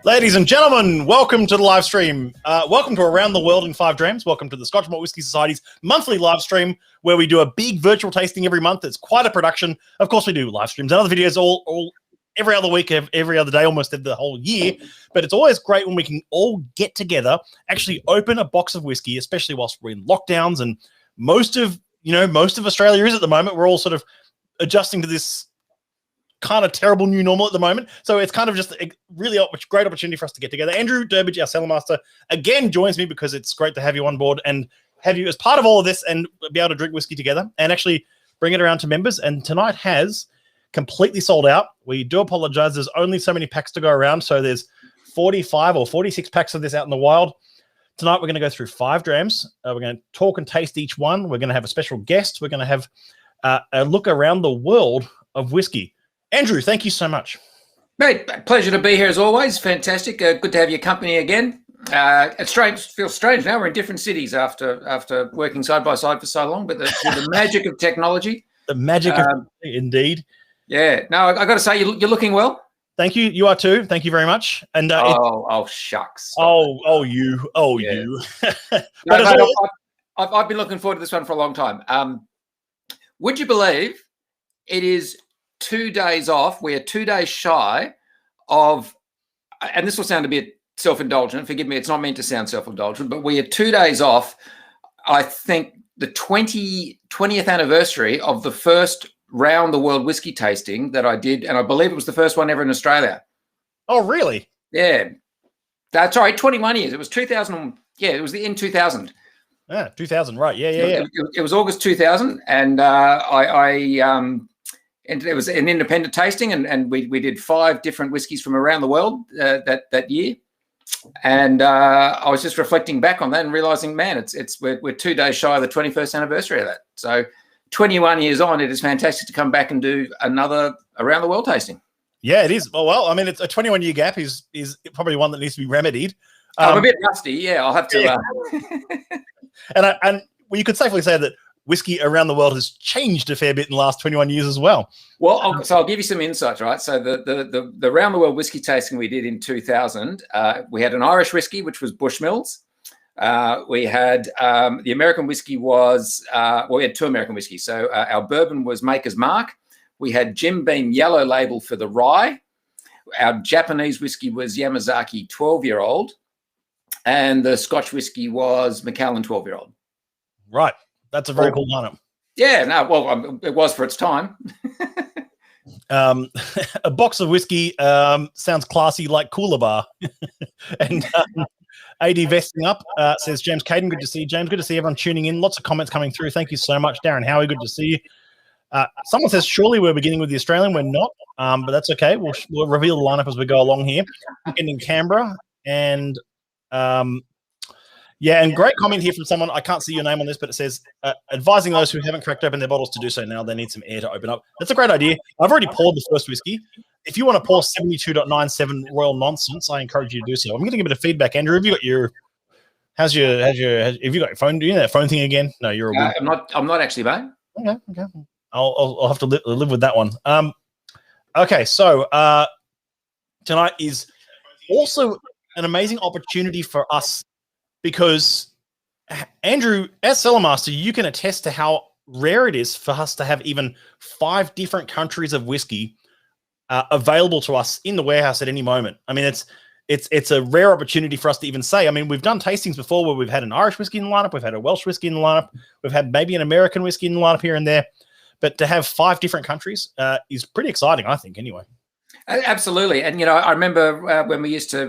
Ladies and gentlemen, welcome to the live stream. Welcome to Around the World in 5 Drams. Welcome to the Scotch Malt Whisky Society's monthly live stream where we do a big virtual tasting every month. It's quite a production. Of course, we do live streams and other videos all every other week, every other day, almost the whole year. But it's always great when we can all get together, actually open a box of whiskey, especially whilst we're in lockdowns. And most of Australia is at the moment. We're all sort of adjusting to this kind of terrible new normal at the moment. So it's kind of just a really great opportunity for us to get together. Andrew Durbidge, our cellar master, again joins me because it's great to have you on board and have you as part of all of this and be able to drink whiskey together and actually bring it around to members. And tonight has completely sold out. We do apologize. There's only so many packs to go around. So there's 45 or 46 packs of this out in the wild. Tonight, we're going to go through 5 drams. We're going to talk and taste each one. We're going to have a special guest. We're going to have a look around the world of whiskey. Andrew, thank you so much. Mate, pleasure to be here as always. Fantastic. Good to have your company again. It's strange. Feels strange now. We're in different cities after working side by side for so long, but the magic of technology. The magic of indeed. Yeah. No, I got to say, you're looking well. Thank you. You are too. Thank you very much. And shucks. You. I've been looking forward to this one for a long time. Would you believe it is 2 days off? We are 2 days shy of, and this will sound a bit self-indulgent. Forgive me, it's not meant to sound self-indulgent, but we are 2 days off, I think, the 20th anniversary of the first round the world whiskey tasting that I did, and I believe it was the first one ever in Australia. Oh, really? Yeah. That's right, 21 years. It was 2000. Yeah, it was in 2000. Yeah, 2000, right. Yeah. It was August 2000, and and it was an independent tasting, and we did 5 different whiskies from around the world that year. And I was just reflecting back on that and realizing, man, we're 2 days shy of the 21st anniversary of that. So 21 years on, it is fantastic to come back and do another around the world tasting. Yeah, it is. Well, I mean, it's a 21-year gap is probably one that needs to be remedied. I'm a bit rusty. Yeah, I'll have to. Yeah. And you could safely say that whiskey around the world has changed a fair bit in the last 21 years as well. Well, I'll give you some insights, right? So the round the world whiskey tasting we did in 2000, we had an Irish whiskey, which was Bushmills. We had the American whiskey was, we had 2 American whiskeys. So our bourbon was Maker's Mark. We had Jim Beam Yellow Label for the rye. Our Japanese whiskey was Yamazaki 12-year-old. And the Scotch whiskey was Macallan 12-year-old. Right. That's a very cool lineup. Yeah, no, well, it was for its time. A box of whiskey sounds classy, like Cooler Bar. And AD Vesting Up says, James Caden, good to see you. James, good to see everyone tuning in. Lots of comments coming through. Thank you so much. Darren Howie, good to see you. Someone says, surely we're beginning with the Australian. We're not, but that's okay. We'll reveal the lineup as we go along here. In Canberra. And and great comment here from someone. I can't see your name on this, but it says, advising those who haven't cracked open their bottles to do so now. They need some air to open up. That's a great idea. I've already poured the first whiskey. If you want to pour 72.97 Royal Nonsense, I encourage you to do so. I'm going to give it a feedback. Andrew, have you got your have you got your phone? Do you know that phone thing again? No, you're all good. I'm not actually, mate. Okay. I'll have to live with that one. Okay, so tonight is also an amazing opportunity for us because, Andrew, as cellar master, you can attest to how rare it is for us to have even 5 different countries of whiskey available to us in the warehouse at any moment. I mean, it's a rare opportunity for us to even say. I mean, we've done tastings before where we've had an Irish whiskey in the lineup, we've had a Welsh whiskey in the lineup, we've had maybe an American whiskey in the lineup here and there, but to have 5 different countries is pretty exciting, I think, anyway. Absolutely. And, I remember when we used to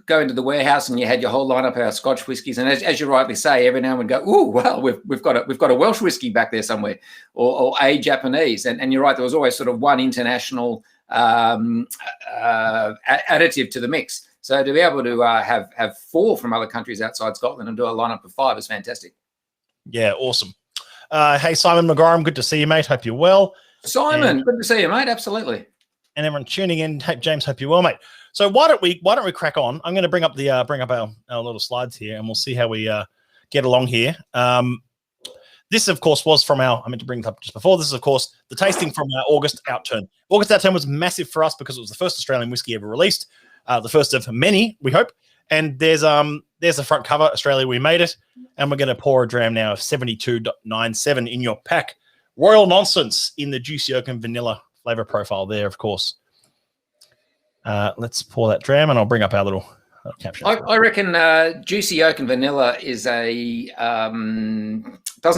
go into the warehouse and you had your whole lineup of our Scotch whiskies. And as you rightly say, every now and then go, oh, well, we've got a Welsh whiskey back there somewhere or a Japanese. And you're right, there was always sort of one international additive to the mix. So to be able to have 4 from other countries outside Scotland and do a lineup of 5 is fantastic. Yeah, awesome. Hey, Simon McGorham, good to see you, mate. Hope you're well. Simon, good to see you, mate. Absolutely. And everyone tuning in, hey, James, hope you're well, mate. So why don't we crack on? I'm going to bring up our little slides here, and we'll see how we get along here. This, of course, was from I meant to bring it up just before. This is, of course, the tasting from our August outturn. August outturn was massive for us because it was the first Australian whiskey ever released. the first of many, we hope. And there's the front cover, Australia, we made it. And we're going to pour a dram now of 72.97 in your pack. Royal Nonsense in the juicy oak and vanilla flavor profile there, of course. Let's pour that dram, and I'll bring up our little caption. I reckon juicy oak and vanilla is doesn't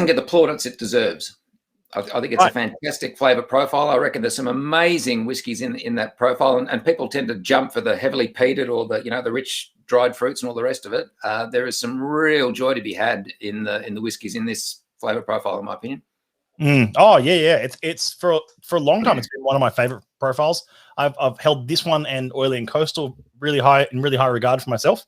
get the plaudits it deserves. I think it's a fantastic flavor profile. I reckon there's some amazing whiskies in that profile, and people tend to jump for the heavily peated or the rich dried fruits and all the rest of it. There is some real joy to be had in the whiskies in this flavor profile, in my opinion. Oh yeah. It's for a long time. It's been one of my favorite profiles. I've held this one and Oily and Coastal really high regard for myself.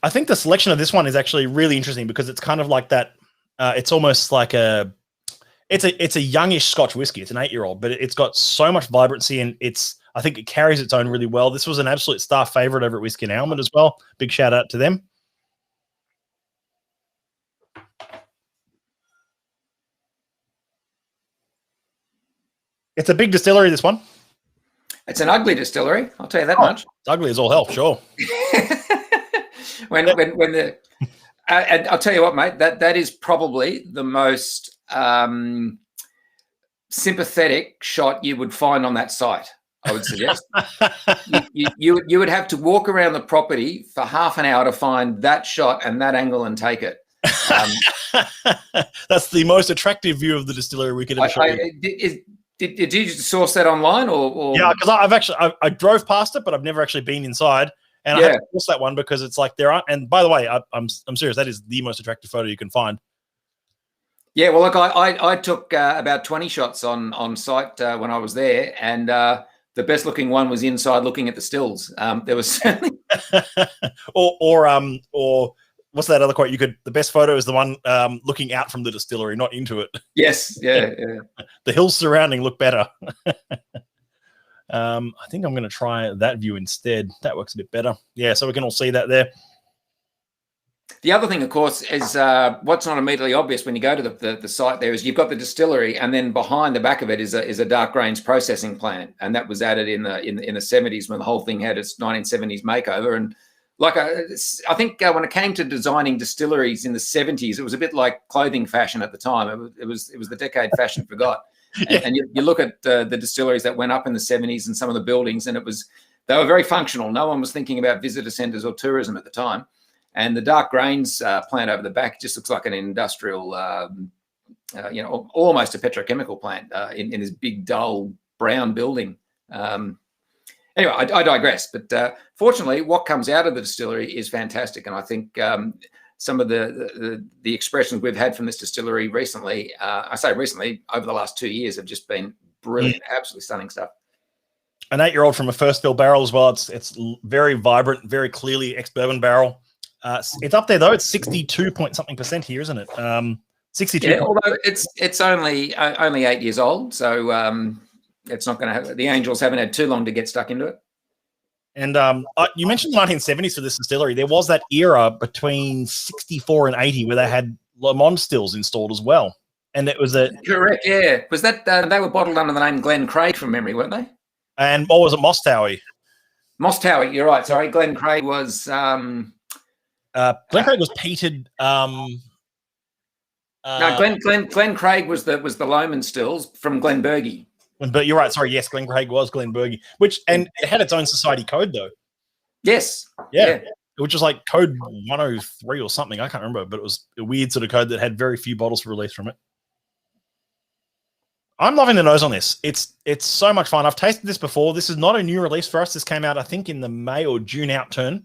I think the selection of this one is actually really interesting because it's kind of like that. It's almost like it's a youngish Scotch whiskey. It's an 8-year-old, but it's got so much vibrancy, and I think it carries its own really well. This was an absolute star favorite over at Whiskey and Almond as well. Big shout out to them. It's a big distillery, this one. It's an ugly distillery, I'll tell you that much. It's ugly as all hell, sure. when and I'll tell you what, mate, that is probably the most sympathetic shot you would find on that site, I would suggest. you would have to walk around the property for half an hour to find that shot and that angle and take it. That's the most attractive view of the distillery we could ever show you. Did you source that online or? Yeah, because I drove past it, but I've never actually been inside. And I had to source that one because it's like there aren't. And by the way, I'm serious. That is the most attractive photo you can find. Yeah, well, look, I took about 20 shots on site when I was there, and the best looking one was inside looking at the stills. There was certainly or what's that other quote? The best photo is the one looking out from the distillery, not into it. Yes, yeah. The hills surrounding look better. I think I'm going to try that view instead. That works a bit better. Yeah, so we can all see that there. The other thing, of course, is what's not immediately obvious when you go to the site there is you've got the distillery, and then behind the back of it is a dark grains processing plant, and that was added in the 70s when the whole thing had its 1970s makeover. And like I think when it came to designing distilleries in the 70s, it was a bit like clothing fashion at the time. It was the decade fashion forgot. And you look at the distilleries that went up in the 70s and some of the buildings, and they were very functional. No one was thinking about visitor centres or tourism at the time. And the dark grains plant over the back just looks like an industrial, almost a petrochemical plant in this big, dull, brown building. Anyway, I digress. But fortunately, what comes out of the distillery is fantastic. And I think some of the expressions we've had from this distillery recently, I say recently, over the last 2 years, have just been brilliant, absolutely stunning stuff. An 8-year-old from a first fill barrel as well. It's very vibrant, very clearly ex-bourbon barrel. It's up there though. It's 62 point something % here, isn't it? 62. Yeah, although it's only 8 years old, so it's not going to have. The Angels haven't had too long to get stuck into it. And you mentioned the 1970s for this distillery. There was that era between 64 and 80 where they had Le Monde stills installed as well. And it was correct. Yeah, was that they were bottled under the name Glen Craig from memory, weren't they? And what was it, Moss Towie? Moss Towie, you're right. Sorry, Glen Craig was. Glen Craig was peated. No, Glen Craig was the Lomond stills from Glenbergie. But you're right. Sorry, yes, Glen Craig was Glenbergie, and it had its own society code though. Yes. Yeah. Which was like code 103 or something. I can't remember, but it was a weird sort of code that had very few bottles released from it. I'm loving the nose on this. It's so much fun. I've tasted this before. This is not a new release for us. This came out, I think, in the May or June outturn.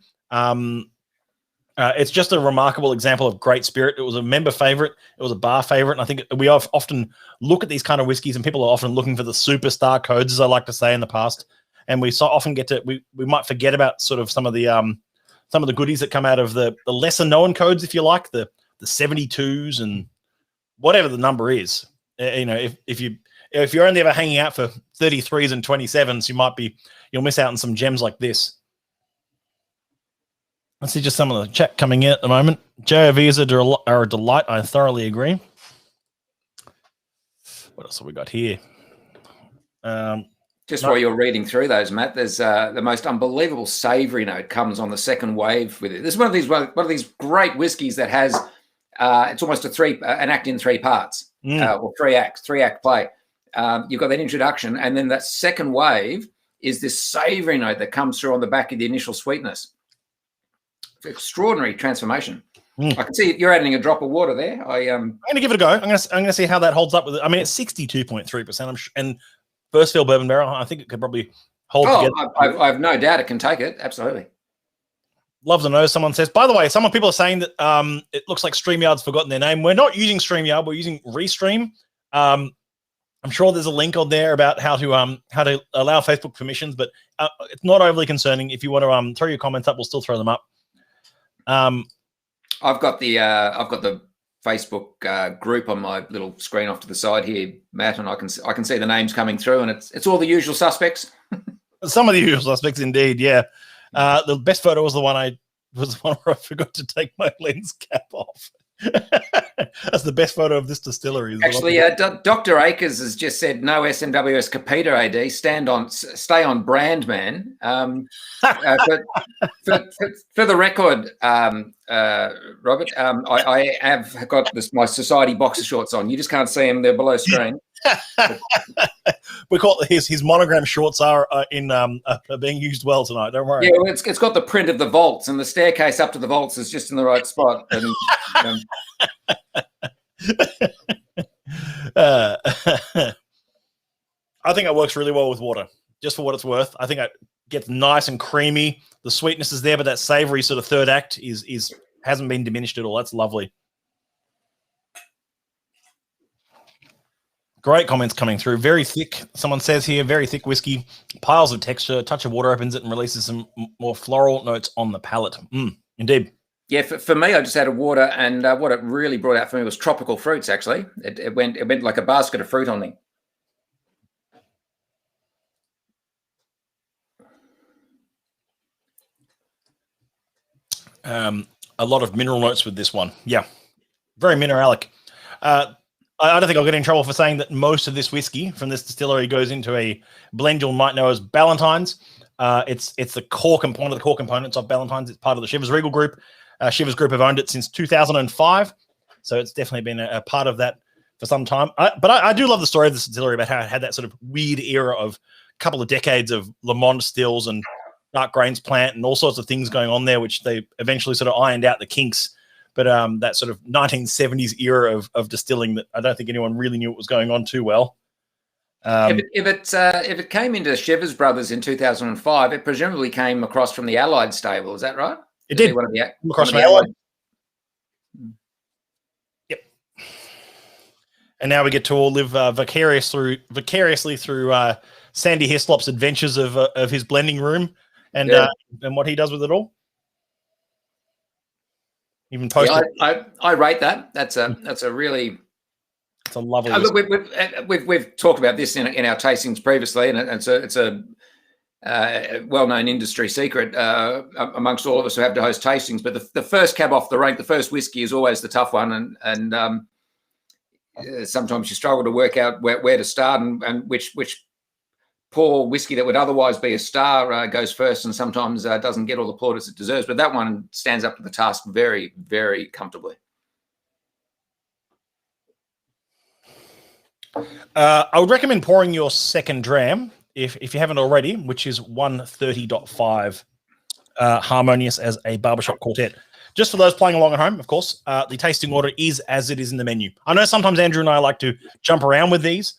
It's just a remarkable example of great spirit. It was a member favorite. It was a bar favorite. And I think we often look at these kind of whiskeys, and people are often looking for the superstar codes, as I like to say in the past. And we so often we might forget about sort of some of the goodies that come out of the lesser known codes, if you like, the 72s and whatever the number is. If you're only ever hanging out for 33s and 27s, you'll miss out on some gems like this. Let's see just some of the chat coming in at the moment. JOVs are a delight. I thoroughly agree. What else have we got here? Just while you're reading through those, Matt, there's the most unbelievable savoury note comes on the second wave with it. This is one of these great whiskies that has it's almost an act in 3 parts or 3 acts, 3-act play. You've got that introduction, and then that second wave is this savoury note that comes through on the back of the initial sweetness. Extraordinary transformation. I can see you're adding a drop of water there. I'm going to give it a go. I'm going to see how that holds up with it. I mean, it's 62.3%. And first fill bourbon barrel, I think it could probably hold together. I have no doubt it can take it. Absolutely. Love to know. Someone says, by the way, people are saying that it looks like StreamYard's forgotten their name. We're not using StreamYard. We're using Restream. I'm sure there's a link on there about how to allow Facebook permissions, but it's not overly concerning. If you want to throw your comments up, we'll still throw them up. I've got the Facebook group on my little screen off to the side here, Matt, and I can see the names coming through, and it's all the usual suspects. Some of the usual suspects, indeed. Yeah. The best photo was the one where I forgot to take my lens cap off. That's the best photo of this distillery. Actually, Dr. Akers has just said no SMWS Capita AD. Stay on brand, man. For the record, Robert, I have got my society boxer shorts on. You just can't see them; they're below screen. We call it his monogram shorts are being used well tonight. Don't worry. Yeah, well, it's got the print of the vaults, and the staircase up to the vaults is just in the right spot. And I think it works really well with water, just for what it's worth. I think it gets nice and creamy. The sweetness is there, but that savory sort of third act hasn't been diminished at all. That's lovely. Great comments coming through. Very thick. Someone says here, very thick whiskey, piles of texture, touch of water opens it and releases some more floral notes on the palate. Indeed. Yeah, for me, I just added water, and what it really brought out for me was tropical fruits. Actually, it went like a basket of fruit on me. A lot of mineral notes with this one. Yeah, very mineralic. I don't think I'll get in trouble for saying that most of this whiskey from this distillery goes into a blend you might know as Ballantine's. It's the core component, the core components of Ballantine's. It's part of the Shivers Regal Group. Shivers Group have owned it since 2005, so it's definitely been a part of that for some time. But I do love the story of the distillery about how it had that sort of weird era of a couple of decades of Le Monde stills and dark grains plant and all sorts of things going on there, which they eventually sort of ironed out the kinks. But that sort of 1970s era of distilling that I don't think anyone really knew what was going on too well. If it came into Shivers Brothers in 2005, it presumably came across from the Allied stable. Is that right? It did. Across from the Allied. Yep. And now we get to all live vicariously through Sandy Hislop's adventures of his blending room and what he does with it all. Even posted. Yeah, I rate that. That's a really. It's a lovely. We've talked about this in our tastings previously, and it's a well-known industry secret amongst all of us who have to host tastings. But the first cab off the rank, the first whiskey, is always the tough one, and sometimes you struggle to work out where to start and which poor whiskey that would otherwise be a star goes first, and sometimes doesn't get all the plaudits it deserves. But that one stands up to the task very, very comfortably. I would recommend pouring your second dram if you haven't already, which is 130.5 harmonious as a barbershop quartet. Just for those playing along at home, of course, the tasting order is as it is in the menu. I know sometimes Andrew and I like to jump around with these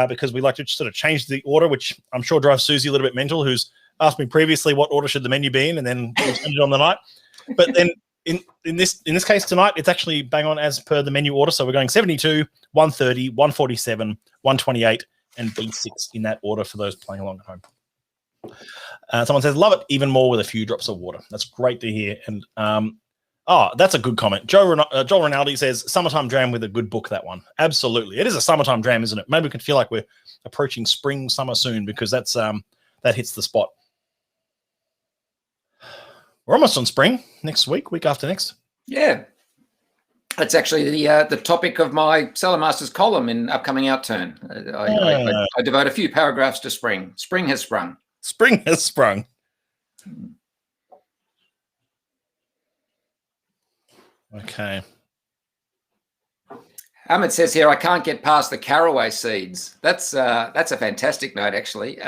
because we like to sort of change the order, which I'm sure drives Susie a little bit mental, who's asked me previously what order should the menu be in, and then we'll change it on the night. But then in this case tonight, it's actually bang on as per the menu order. So we're going 72, 130, 147, 128, and B6 in that order for those playing along at home. Someone says, love it even more with a few drops of water. That's great to hear. And that's a good comment. Joel Rinaldi says, summertime dram with a good book, that one. Absolutely. It is a summertime dram, isn't it? Maybe we can feel like we're approaching spring, summer soon, because that hits the spot. We're almost on spring next week after next. Yeah. That's actually the topic of my Cellar Masters column in upcoming Outturn. I devote a few paragraphs to spring. Spring has sprung. Spring has sprung. Okay. Ahmed says here, I can't get past the caraway seeds. That's a fantastic note, actually.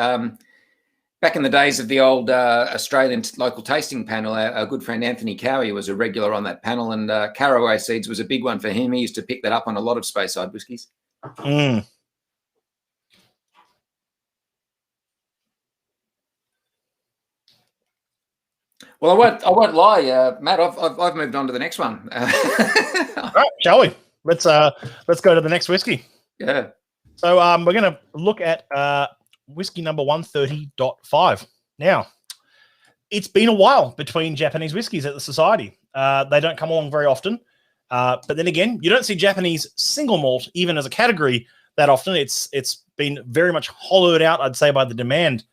Back in the days of the old Australian local tasting panel, our good friend Anthony Cowie was a regular on that panel, and caraway seeds was a big one for him. He used to pick that up on a lot of Speyside whiskies. Mm. Well, I won't lie, Matt. I've moved on to the next one. All right, shall we? Let's go to the next whiskey. Yeah. So we're going to look at whiskey number 130.5. Now, it's been a while between Japanese whiskies at the Society. They don't come along very often. But then again, you don't see Japanese single malt even as a category that often. It's been very much hollowed out, I'd say, by the demand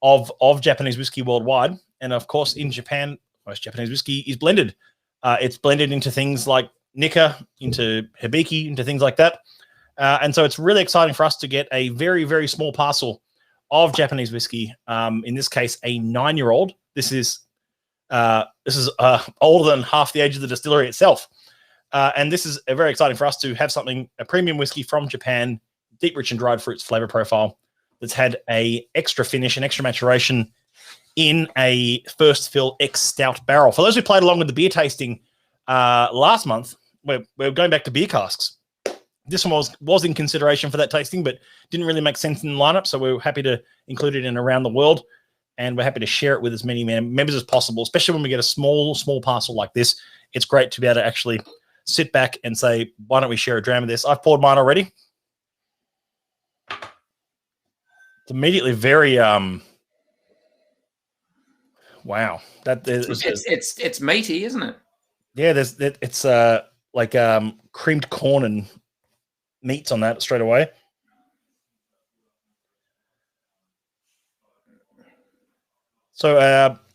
of Japanese whiskey worldwide. And of course, in Japan, most Japanese whiskey is blended. It's blended into things like Nikka, into Hibiki, into things like that. And so it's really exciting for us to get a very, very small parcel of Japanese whiskey. In this case, a 9-year-old. This is older than half the age of the distillery itself. And this is very exciting for us to have a premium whiskey from Japan, deep, rich, and dried fruits flavor profile that's had a extra finish and extra maturation in a first fill X stout barrel. For those who played along with the beer tasting last month, we're going back to beer casks. This one was in consideration for that tasting, but didn't really make sense in the lineup. So we're happy to include it in Around the World, and we're happy to share it with as many members as possible, especially when we get a small parcel like this. It's great to be able to actually sit back and say, why don't we share a dram of this? I've poured mine already. It's immediately very wow. It's meaty, isn't it? Yeah, it's like creamed corn and meats on that straight away. So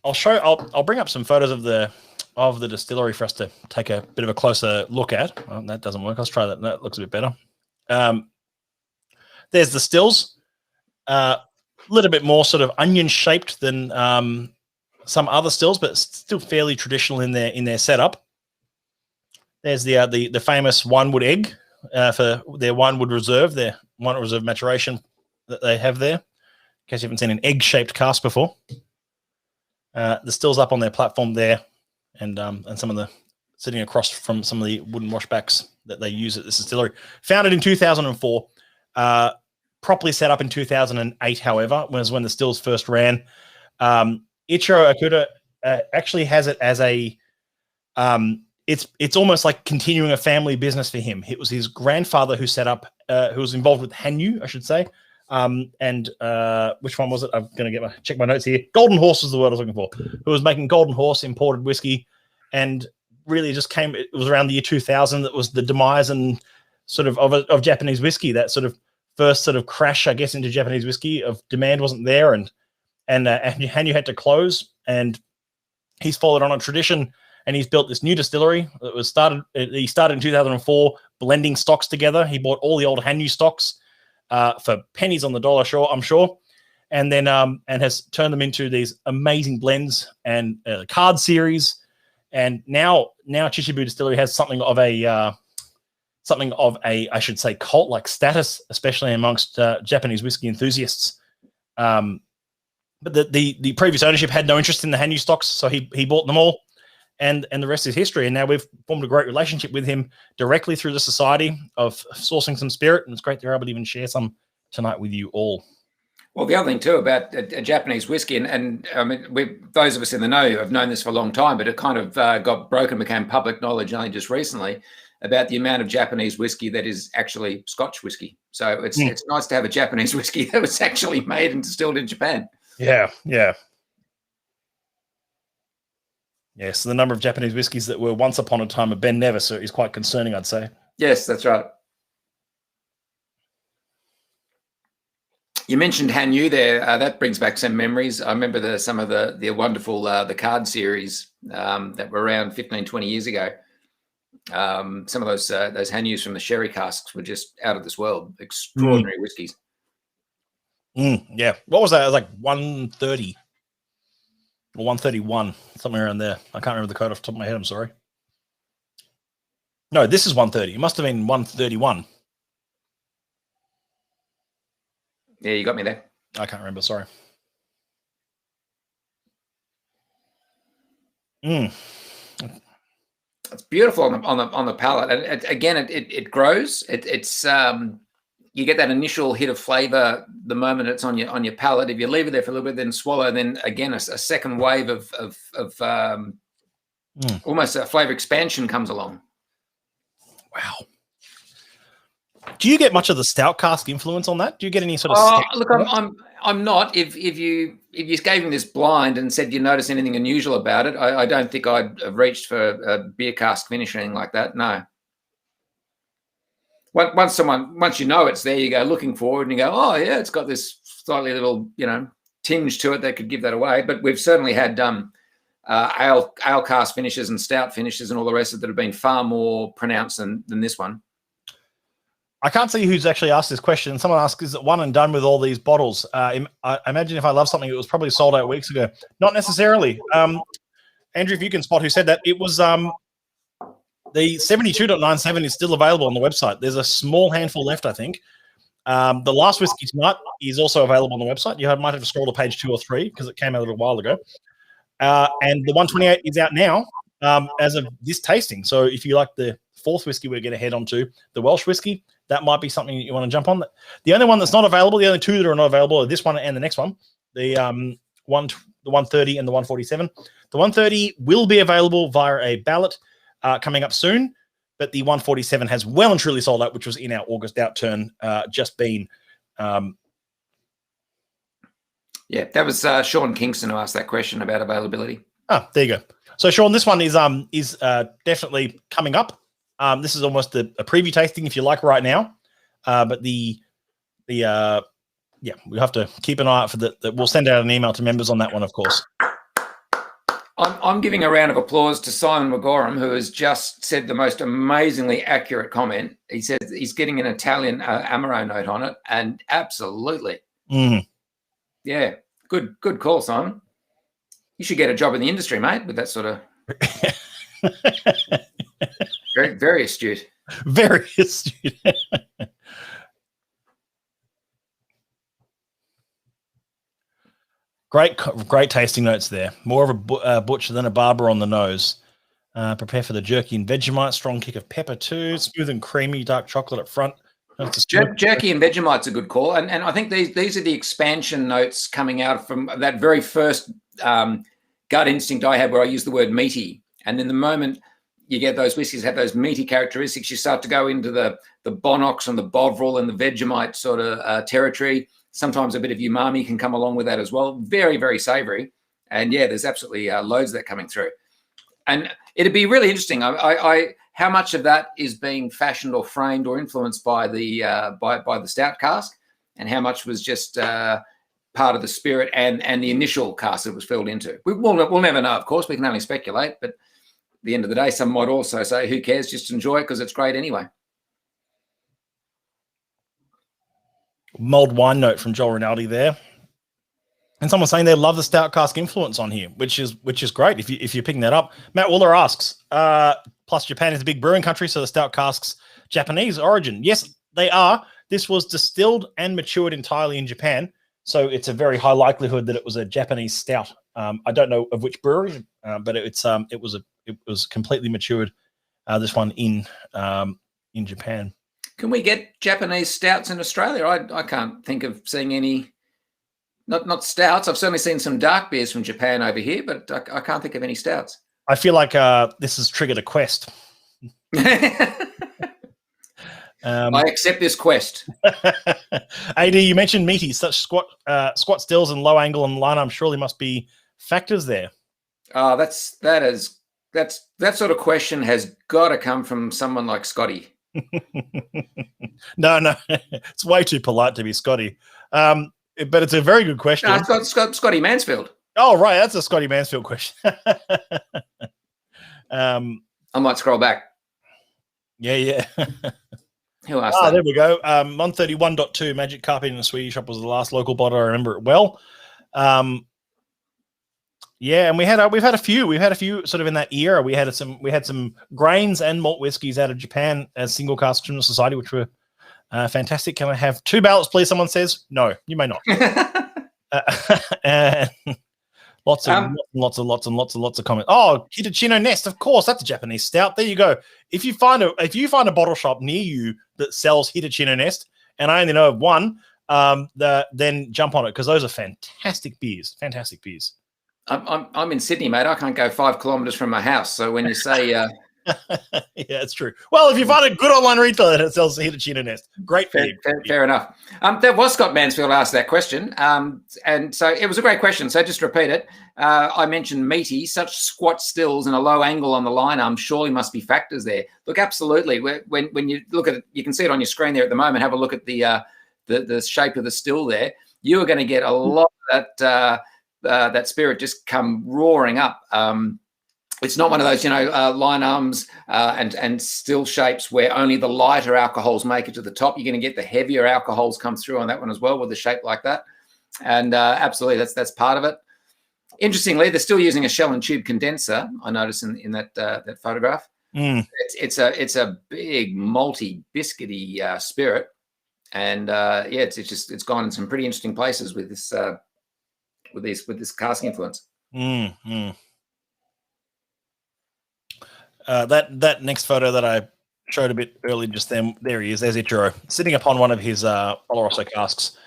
I'll bring up some photos of the distillery for us to take a bit of a closer look at. Well, that doesn't work. Let's try that. That looks a bit better. There's the stills, a little bit more sort of onion shaped than some other stills, but still fairly traditional in their setup. There's the famous winewood egg for their winewood reserve, their winewood reserve maturation that they have there. In case you haven't seen an egg-shaped cask before, the stills up on their platform there, and some of the sitting across from some of the wooden washbacks that they use at this distillery. Founded in 2004, properly set up in 2008. However, was when the stills first ran. Ichiro Okuda actually has it as a it's almost like continuing a family business for him. It was his grandfather who set up, who was involved with Hanyu, I should say. And which one was it? I'm going to check my notes here. Golden Horse was the word I was looking for. Who was making Golden Horse imported whiskey, and really it was around the year 2000 that was the demise and sort of Japanese whiskey. That sort of first sort of crash, I guess, into Japanese whiskey of demand wasn't there, and Hanyu had to close, and he's followed on a tradition. And he's built this new distillery that he started in 2004, blending stocks together. He bought all the old Hanyu stocks for pennies on the dollar, I'm sure. And then and has turned them into these amazing blends and card series. And now Chichibu Distillery has something of a I should say cult-like status, especially amongst Japanese whiskey enthusiasts. But the previous ownership had no interest in the Hanyu stocks, so he bought them all. And the rest is history. And now we've formed a great relationship with him directly through the society of sourcing some spirit. And it's great they're able to even share some tonight with you all. Well, the other thing too about a Japanese whiskey, and I mean, those of us in the know have known this for a long time, but it kind of got broken, became public knowledge only just recently about the amount of Japanese whiskey that is actually Scotch whiskey. So it's nice to have a Japanese whiskey that was actually made and distilled in Japan. Yeah. Yes, so the number of Japanese whiskies that were once upon a time a Ben Nevis is quite concerning, I'd say. Yes, that's right. You mentioned Hanyu there. That brings back some memories. I remember some of the wonderful the card series that were around 15, 20 years ago. Some of those Hanus from the sherry casks were just out of this world. Extraordinary whiskies. Yeah. What was that? It was like 130 or 131, something around there. I can't remember the code off the top of my head. I'm sorry. No, this is 130. It must have been 131. Yeah, you got me there. I can't remember. Sorry. It's beautiful on the palate, and again, it grows. It's you get that initial hit of flavor the moment it's on your palate. If you leave it there for a little bit, then swallow, then again a second wave of almost a flavor expansion comes along. Wow. Do you get much of the stout cask influence on that? Do you get any sort of? Look, I'm not. If you gave me this blind and said you notice anything unusual about it, I don't think I'd have reached for a beer cask finish or anything like that. No. Once you know it's there, you go looking forward and you go, oh yeah, it's got this slightly little tinge to it that could give that away. But we've certainly had ale cask finishes and stout finishes and all the rest of it that have been far more pronounced than this one. I can't see who's actually asked this question. Someone asked, is it one and done with all these bottles? I imagine if I love something, it was probably sold out weeks ago. Not necessarily. Andrew, if you can spot who said that, it was the 72.97 is still available on the website. There's a small handful left, I think. The last whiskey tonight is also available on the website. You might have to scroll to page 2 or 3 because it came out a little while ago. And the 128 is out now as of this tasting. So if you like the fourth whiskey we're going to head on to, the Welsh whiskey, that might be something that you want to jump on. The only one that's not available, the only two that are not available are this one and the next one, the 130 and the 147. The 130 will be available via a ballot coming up soon, but the 147 has well and truly sold out, which was in our August outturn, just been. Yeah, that was Sean Kingston who asked that question about availability. Ah, there you go. So, Sean, this one is definitely coming up. This is almost a preview tasting, if you like, right now. But we have to keep an eye out for that. We'll send out an email to members on that one, of course. I'm giving a round of applause to Simon McGorham, who has just said the most amazingly accurate comment. He says he's getting an Italian Amaro note on it, and absolutely. Yeah, good call, Simon. You should get a job in the industry, mate, with that sort of... Very, very astute. Very astute. Great tasting notes there. More of a butcher than a barber on the nose. Prepare for the jerky and Vegemite. Strong kick of pepper too. Smooth and creamy dark chocolate up front. Jerky and Vegemite's a good call. And I think these are the expansion notes coming out from that very first gut instinct I had where I used the word meaty. And then the moment you get those whiskeys have those meaty characteristics, you start to go into the Bonox and the Bovril and the Vegemite sort of territory. Sometimes a bit of umami can come along with that as well. Very, very savory. And yeah, there's absolutely loads of that coming through. And it'd be really interesting. How much of that is being fashioned or framed or influenced by the stout cask, and how much was just part of the spirit and the initial cask it was filled into? We'll never know, of course. We can only speculate. But at the end of the day, some might also say, who cares? Just enjoy it because it's great anyway. Mulled wine note from Joel Rinaldi there. And someone saying they love the stout cask influence on here, which is great if you're picking that up. Matt Wooler asks, plus Japan is a big brewing country, so the stout casks Japanese origin. Yes, they are. This was distilled and matured entirely in Japan, so it's a very high likelihood that it was a Japanese stout. I don't know of which brewery, but it was completely matured. This one in Japan. Can we get Japanese stouts in Australia? I can't think of seeing any. Not stouts. I've certainly seen some dark beers from Japan over here, but I can't think of any stouts. I feel like this has triggered a quest. I accept this quest. AD, you mentioned meaty. Such squat stills and low angle and line arm surely must be factors there. Oh, that sort of question has got to come from someone like Scotty. No, it's way too polite to be Scotty. But it's a very good question. No, it's Scotty Mansfield. Oh, right. That's a Scotty Mansfield question. I might scroll back. Yeah. Who asked that? There we go. 131.2 Magic Carpet in the Swedish shop was the last local bottle. I remember it well. Yeah, and we've had a few sort of in that era. We had some grains and malt whiskies out of Japan as single casks from the society, which were fantastic. Can I have 2 ballots, please? Someone says no. You may not. And lots of comments. Oh, Hitachino Nest, of course, that's a Japanese stout. There you go. If you find a bottle shop near you that sells Hitachino Nest, and I only know of one, then jump on it because those are fantastic beers. Fantastic beers. I'm in Sydney, mate. I can't go 5 kilometres from my house. So when you say, yeah, it's true. Well, if you find a good online retailer that sells the Hitachino Nest, great for you. Fair enough. That was Scott Mansfield asked that question, and so it was a great question. So just repeat it. I mentioned meaty, such squat stills and a low angle on the line arm surely must be factors there. Look, absolutely. When you look at it, you can see it on your screen there at the moment. Have a look at the shape of the still there. You are going to get a lot of that spirit just come roaring up. It's not one of those, line arms and still shapes where only the lighter alcohols make it to the top. You're going to get the heavier alcohols come through on that one as well with a shape like that. And absolutely, that's part of it. Interestingly, they're still using a shell and tube condenser. I noticed in that photograph. It's a big malty biscuity spirit, and it's gone in some pretty interesting places with this. With this cask influence. That next photo that I showed a bit early just then, there he is. There's Ichiro sitting upon one of his Oloroso casks,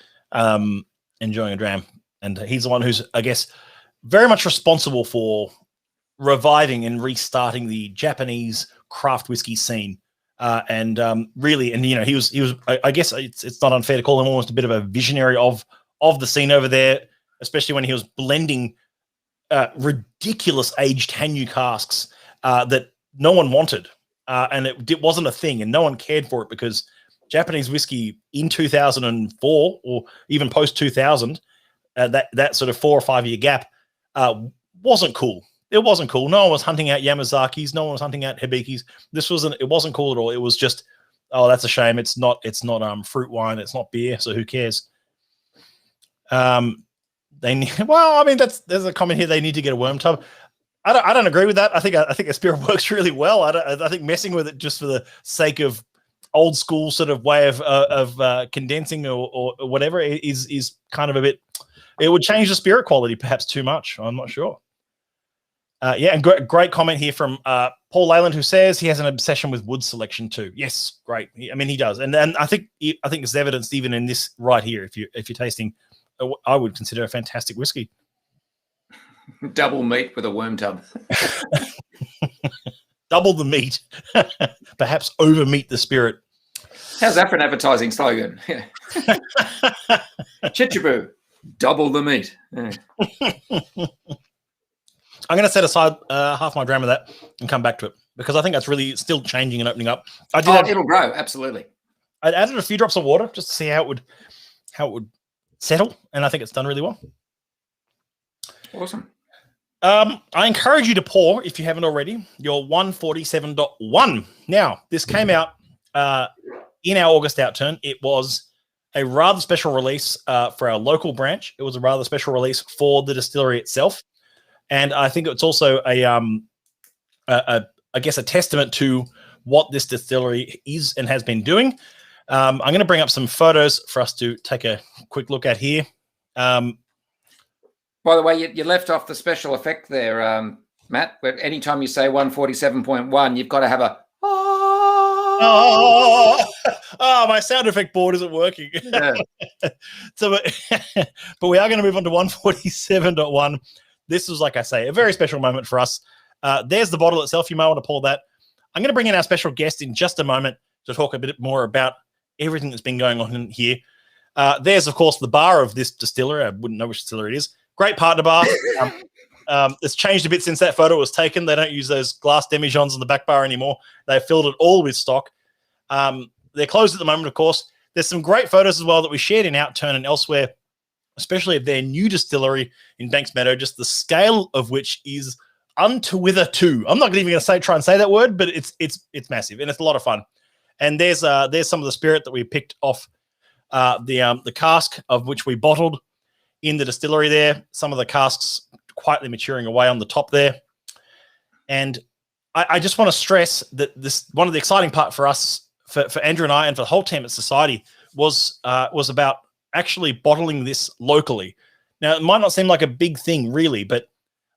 enjoying a dram, and he's the one who's, I guess, very much responsible for reviving and restarting the Japanese craft whiskey scene. Really, he was. I guess it's not unfair to call him almost a bit of a visionary of the scene over there. Especially when he was blending ridiculous aged Hanyu casks that no one wanted. And it wasn't a thing, and no one cared for it because Japanese whiskey in 2004 or even post-2000, that sort of 4 or 5 year gap, wasn't cool. It wasn't cool. No one was hunting out Yamazakis. No one was hunting out Hibikis. It wasn't cool at all. It was just, oh, that's a shame. It's not fruit wine. It's not beer. So who cares? There's a comment here. They need to get a worm tub. I don't agree with that. I think a spirit works really well. I think messing with it just for the sake of old school sort of way of condensing or whatever is kind of a bit. It would change the spirit quality perhaps too much. I'm not sure. And great comment here from Paul Leyland, who says he has an obsession with wood selection too. Yes, great. He does, and I think it's evidenced even in this right here. If you're tasting, I would consider a fantastic whiskey. Double meat with a worm tub. Double the meat. Perhaps over meat the spirit. How's that for an advertising slogan? Chichiboo, double the meat. Yeah. I'm going to set aside half my dram of that and come back to it because I think that's really still changing and opening up. It'll grow, absolutely. I added a few drops of water just to see how it would settle, and I think it's done really well. Awesome. I encourage you to pour, if you haven't already, your 147.1. Now, this came out in our August outturn. It was a rather special release for our local branch. It was a rather special release for the distillery itself. And I think it's also a testament to what this distillery is and has been doing. I'm going to bring up some photos for us to take a quick look at here. By the way, you left off the special effect there, Matt. Where anytime you say 147.1, you've got to have a my sound effect board isn't working. Yeah. But we are going to move on to 147.1. This was, like I say, a very special moment for us. There's the bottle itself. You might want to pour that. I'm going to bring in our special guest in just a moment to talk a bit more about everything that's been going on in here. There's, of course, the bar of this distillery. I wouldn't know which distillery it is. Great partner bar. It's changed a bit since that photo was taken. They don't use those glass demijohns on the back bar anymore. They've filled it all with stock. They're closed at the moment, of course. There's some great photos as well that we shared in Outturn and elsewhere, especially of their new distillery in Banks Meadow, just the scale of which is unto wither too. I'm not even going to try and say that word, but it's massive and it's a lot of fun. And there's some of the spirit that we picked off the cask of which we bottled in the distillery there. Some of the casks quietly maturing away on the top there. And I just want to stress that this one of the exciting part for us, for Andrew and I, and for the whole team at Society was about actually bottling this locally. Now, it might not seem like a big thing really, but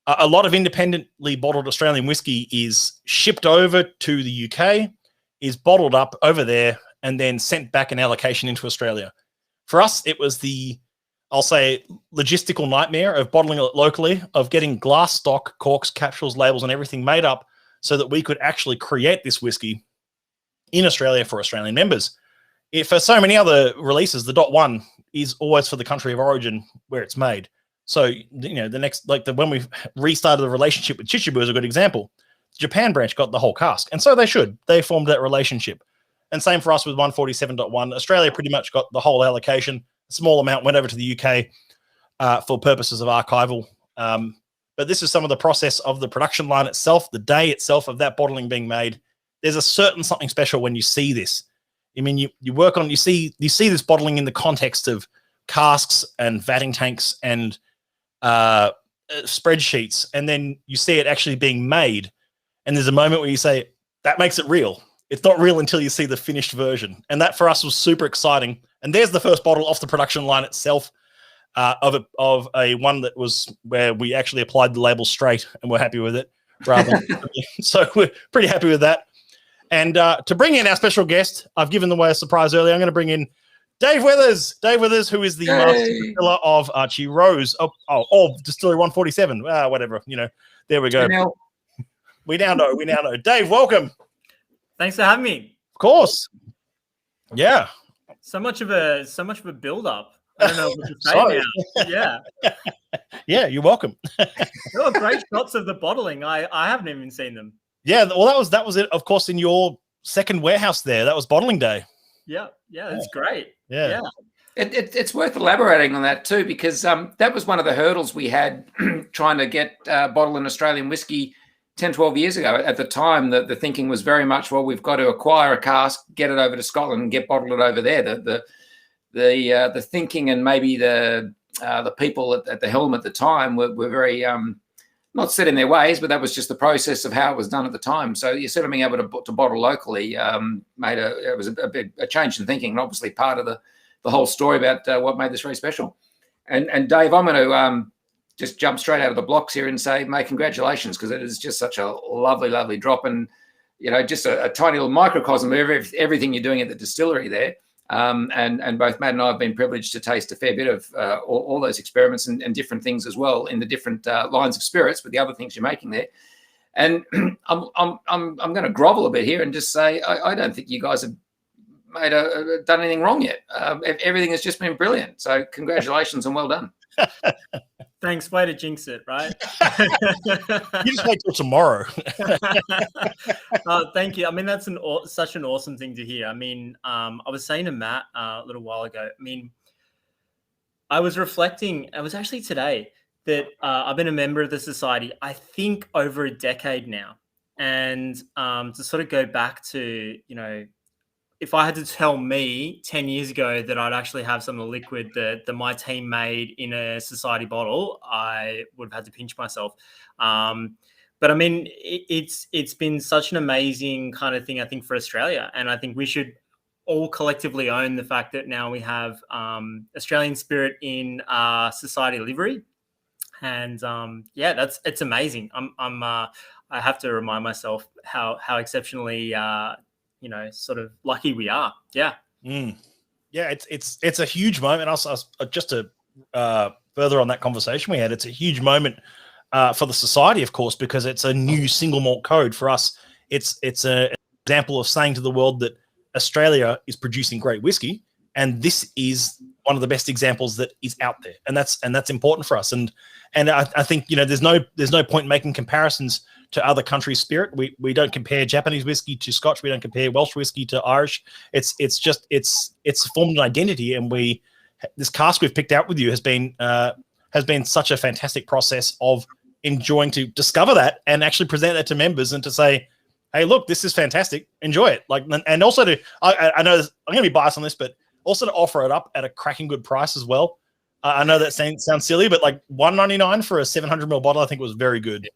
a lot of independently bottled Australian whiskey is shipped over to the UK, is bottled up over there, and then sent back an allocation into Australia. For us, it was I'll say, logistical nightmare of bottling it locally, of getting glass stock, corks, capsules, labels, and everything made up so that we could actually create this whiskey in Australia for Australian members. For so many other releases, the .1 is always for the country of origin where it's made. So, the next, when we restarted the relationship with Chichibu is a good example. The Japan branch got the whole cask, and so they should. They formed that relationship. And same for us with 147.1. Australia pretty much got the whole allocation. A small amount went over to the UK for purposes of archival. But this is some of the process of the production line itself, the day itself of that bottling being made. There's a certain something special when you see this. I mean, you work on, you see this bottling in the context of casks and vatting tanks and spreadsheets, and then you see it actually being made. And there's a moment where you say, that makes it real. It's not real until you see the finished version. And that for us was super exciting. And there's the first bottle off the production line itself of a one that was where we actually applied the label straight and we're happy with it. So we're pretty happy with that. And to bring in our special guest, I've given away a surprise earlier. I'm going to bring in Dave Weathers. Dave Weathers, who is the master distiller of Archie Rose. Distillery 147. Whatever. There we go. We now know. Dave, welcome. Thanks for having me. Of course. Yeah. So much of a build-up. I don't know what to say now. Yeah. Yeah, you're welcome. There were great shots of the bottling. I haven't even seen them. Yeah, well, that was it. Of course, in your second warehouse there, that was bottling day. Yeah, that's great. Yeah. It's worth elaborating on that too, because that was one of the hurdles we had trying to get bottling Australian whiskey 10, 12 years ago. At the time, the thinking was very much, well, we've got to acquire a cask, get it over to Scotland, and get bottled it over there. The thinking and maybe the people at the helm at the time were very not set in their ways, but that was just the process of how it was done at the time. So you sort of being able to bottle locally was a change in thinking, and obviously part of the whole story about what made this very special. And Dave, I'm going to just jump straight out of the blocks here and say, mate, congratulations, because it is just such a lovely, lovely drop, and just a tiny little microcosm of everything you're doing at the distillery there. And both Matt and I have been privileged to taste a fair bit of all those experiments and different things as well in the different lines of spirits with the other things you're making there. And I'm going to grovel a bit here and just say I don't think you guys have done anything wrong yet. Everything has just been brilliant. So congratulations and well done. Thanks. Way to jinx it, right? You just wait till tomorrow. Thank you. I mean, that's such an awesome thing to hear. I mean, I was saying to Matt a little while ago, I mean, I was reflecting, it was actually today, that I've been a member of the society, I think over a decade now. And to sort of go back to, if I had to tell me 10 years ago that I'd actually have some of the liquid that my team made in a society bottle, I would have had to pinch myself. But I mean, it's been such an amazing kind of thing, I think, for Australia. And I think we should all collectively own the fact that now we have Australian spirit in society livery. And it's amazing. I have to remind myself how exceptionally sort of lucky we are. Yeah. Yeah, it's a huge moment. Also, just to further on that conversation we had, it's a huge moment for the society, of course, because it's a new single malt code for us. It's an example of saying to the world that Australia is producing great whiskey, and this is one of the best examples that is out there, and that's important for us. And I think there's no point in making comparisons to other countries' spirit. We don't compare Japanese whiskey to Scotch. We don't compare Welsh whiskey to Irish. It's formed an identity, and this cask we've picked out with you has been such a fantastic process of enjoying to discover that and actually present that to members and to say, hey, look, this is fantastic. Enjoy it. Like, and also I know I'm going to be biased on this, but also to offer it up at a cracking good price as well. I know that sounds silly, but like $1.99 for a 700ml bottle, I think was very good.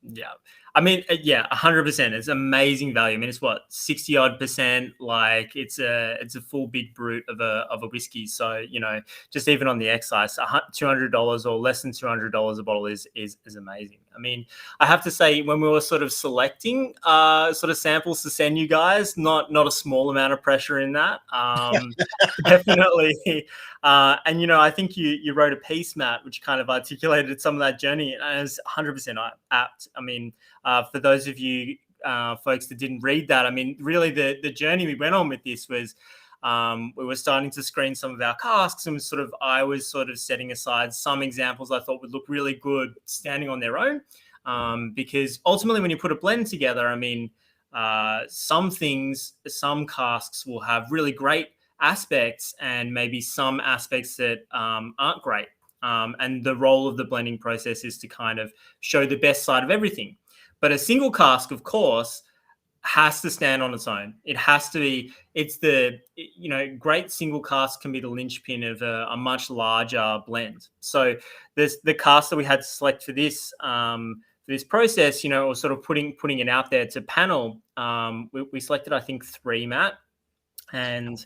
Yeah. I mean, yeah, 100%. It's amazing value. I mean, it's what, 60 odd percent. Like it's a full big brute of a whiskey. So, you know, just even on the excise, $200 or less than $200 a bottle is amazing. I mean, I have to say, when we were sort of selecting sort of samples to send you guys, not a small amount of pressure in that. Definitely. And, you know, I think you wrote a piece, Matt, which kind of articulated some of that journey, and it's 100% apt. I mean, for those of you folks that didn't read that, I mean, really the journey we went on with this was we were starting to screen some of our casks, and I was sort of setting aside some examples I thought would look really good standing on their own, because ultimately when you put a blend together, I mean, some casks will have really great aspects and maybe some aspects that aren't great. And the role of the blending process is to kind of show the best side of everything. But a single cask, of course, has to stand on its own. It has to be, great single cask can be the linchpin of a much larger blend. So the cask that we had to select for this process, you know, or sort of putting it out there to panel, we selected, I think, 3, Matt. And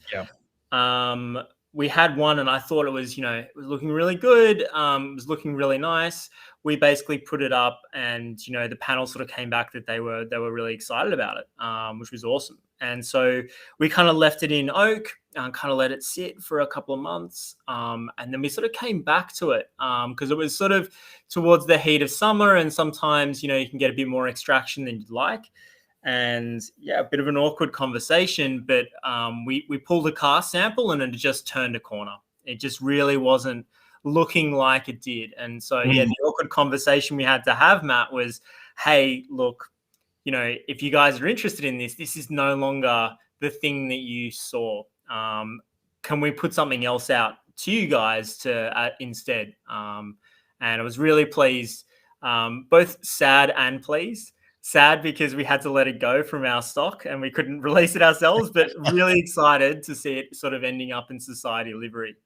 we had one, and I thought it was looking really good. It was looking really nice. We basically put it up, and the panel sort of came back that they were really excited about it, which was awesome. And so we kind of left it in oak, kind of let it sit for a couple of months, and then we sort of came back to it because it was sort of towards the heat of summer, and sometimes you can get a bit more extraction than you'd like. And yeah, a bit of an awkward conversation, but we pulled a cask sample and it just turned a corner. It just really wasn't looking like it did. And so, the awkward conversation we had to have, Matt, was, hey, look, if you guys are interested in this is no longer the thing that you saw. Can we put something else out to you guys to instead? And I was really pleased, both sad and pleased. Sad because we had to let it go from our stock and we couldn't release it ourselves, but really excited to see it sort of ending up in society livery.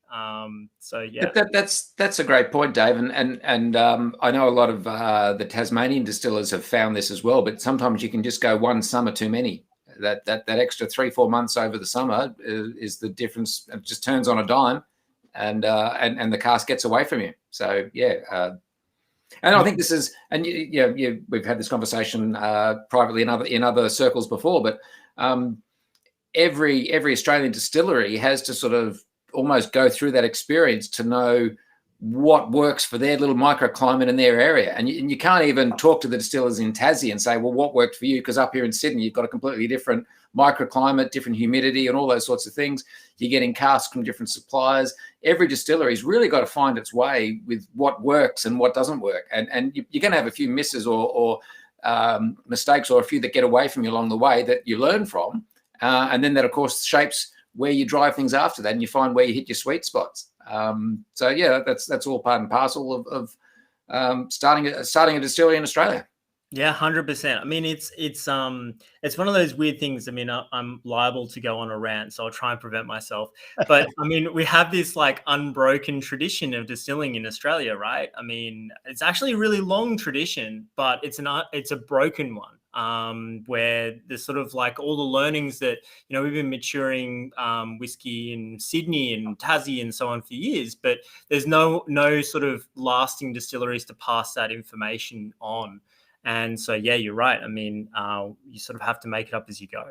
So yeah, that's a great point, Dave. And I know a lot of the Tasmanian distillers have found this as well. But sometimes you can just go one summer too many. That extra 3-4 months over the summer is the difference. It just turns on a dime, and the cask gets away from you. So yeah. And I think this is, and we've had this conversation privately in other circles before, but every Australian distillery has to sort of almost go through that experience to know what works for their little microclimate in their area. And you can't even talk to the distillers in Tassie and say, well, what worked for you? Because up here in Sydney, you've got a completely different microclimate, different humidity and all those sorts of things. You're getting casks from different suppliers. Every distillery's really got to find its way with what works and what doesn't work. And you're going to have a few misses or mistakes, or a few that get away from you along the way that you learn from. And then that, of course, shapes where you drive things after that, and you find where you hit your sweet spots. So yeah, that's all part and parcel of starting a distillery in Australia. Yeah, 100%. I mean, it's one of those weird things. I mean, I'm liable to go on a rant, so I'll try and prevent myself. But I mean, we have this like unbroken tradition of distilling in Australia, right? I mean, it's actually a really long tradition, but it's a broken one, where there's sort of like all the learnings that we've been maturing whiskey in Sydney and Tassie and so on for years, but there's no sort of lasting distilleries to pass that information on. And so, yeah, you're right. I mean, you sort of have to make it up as you go.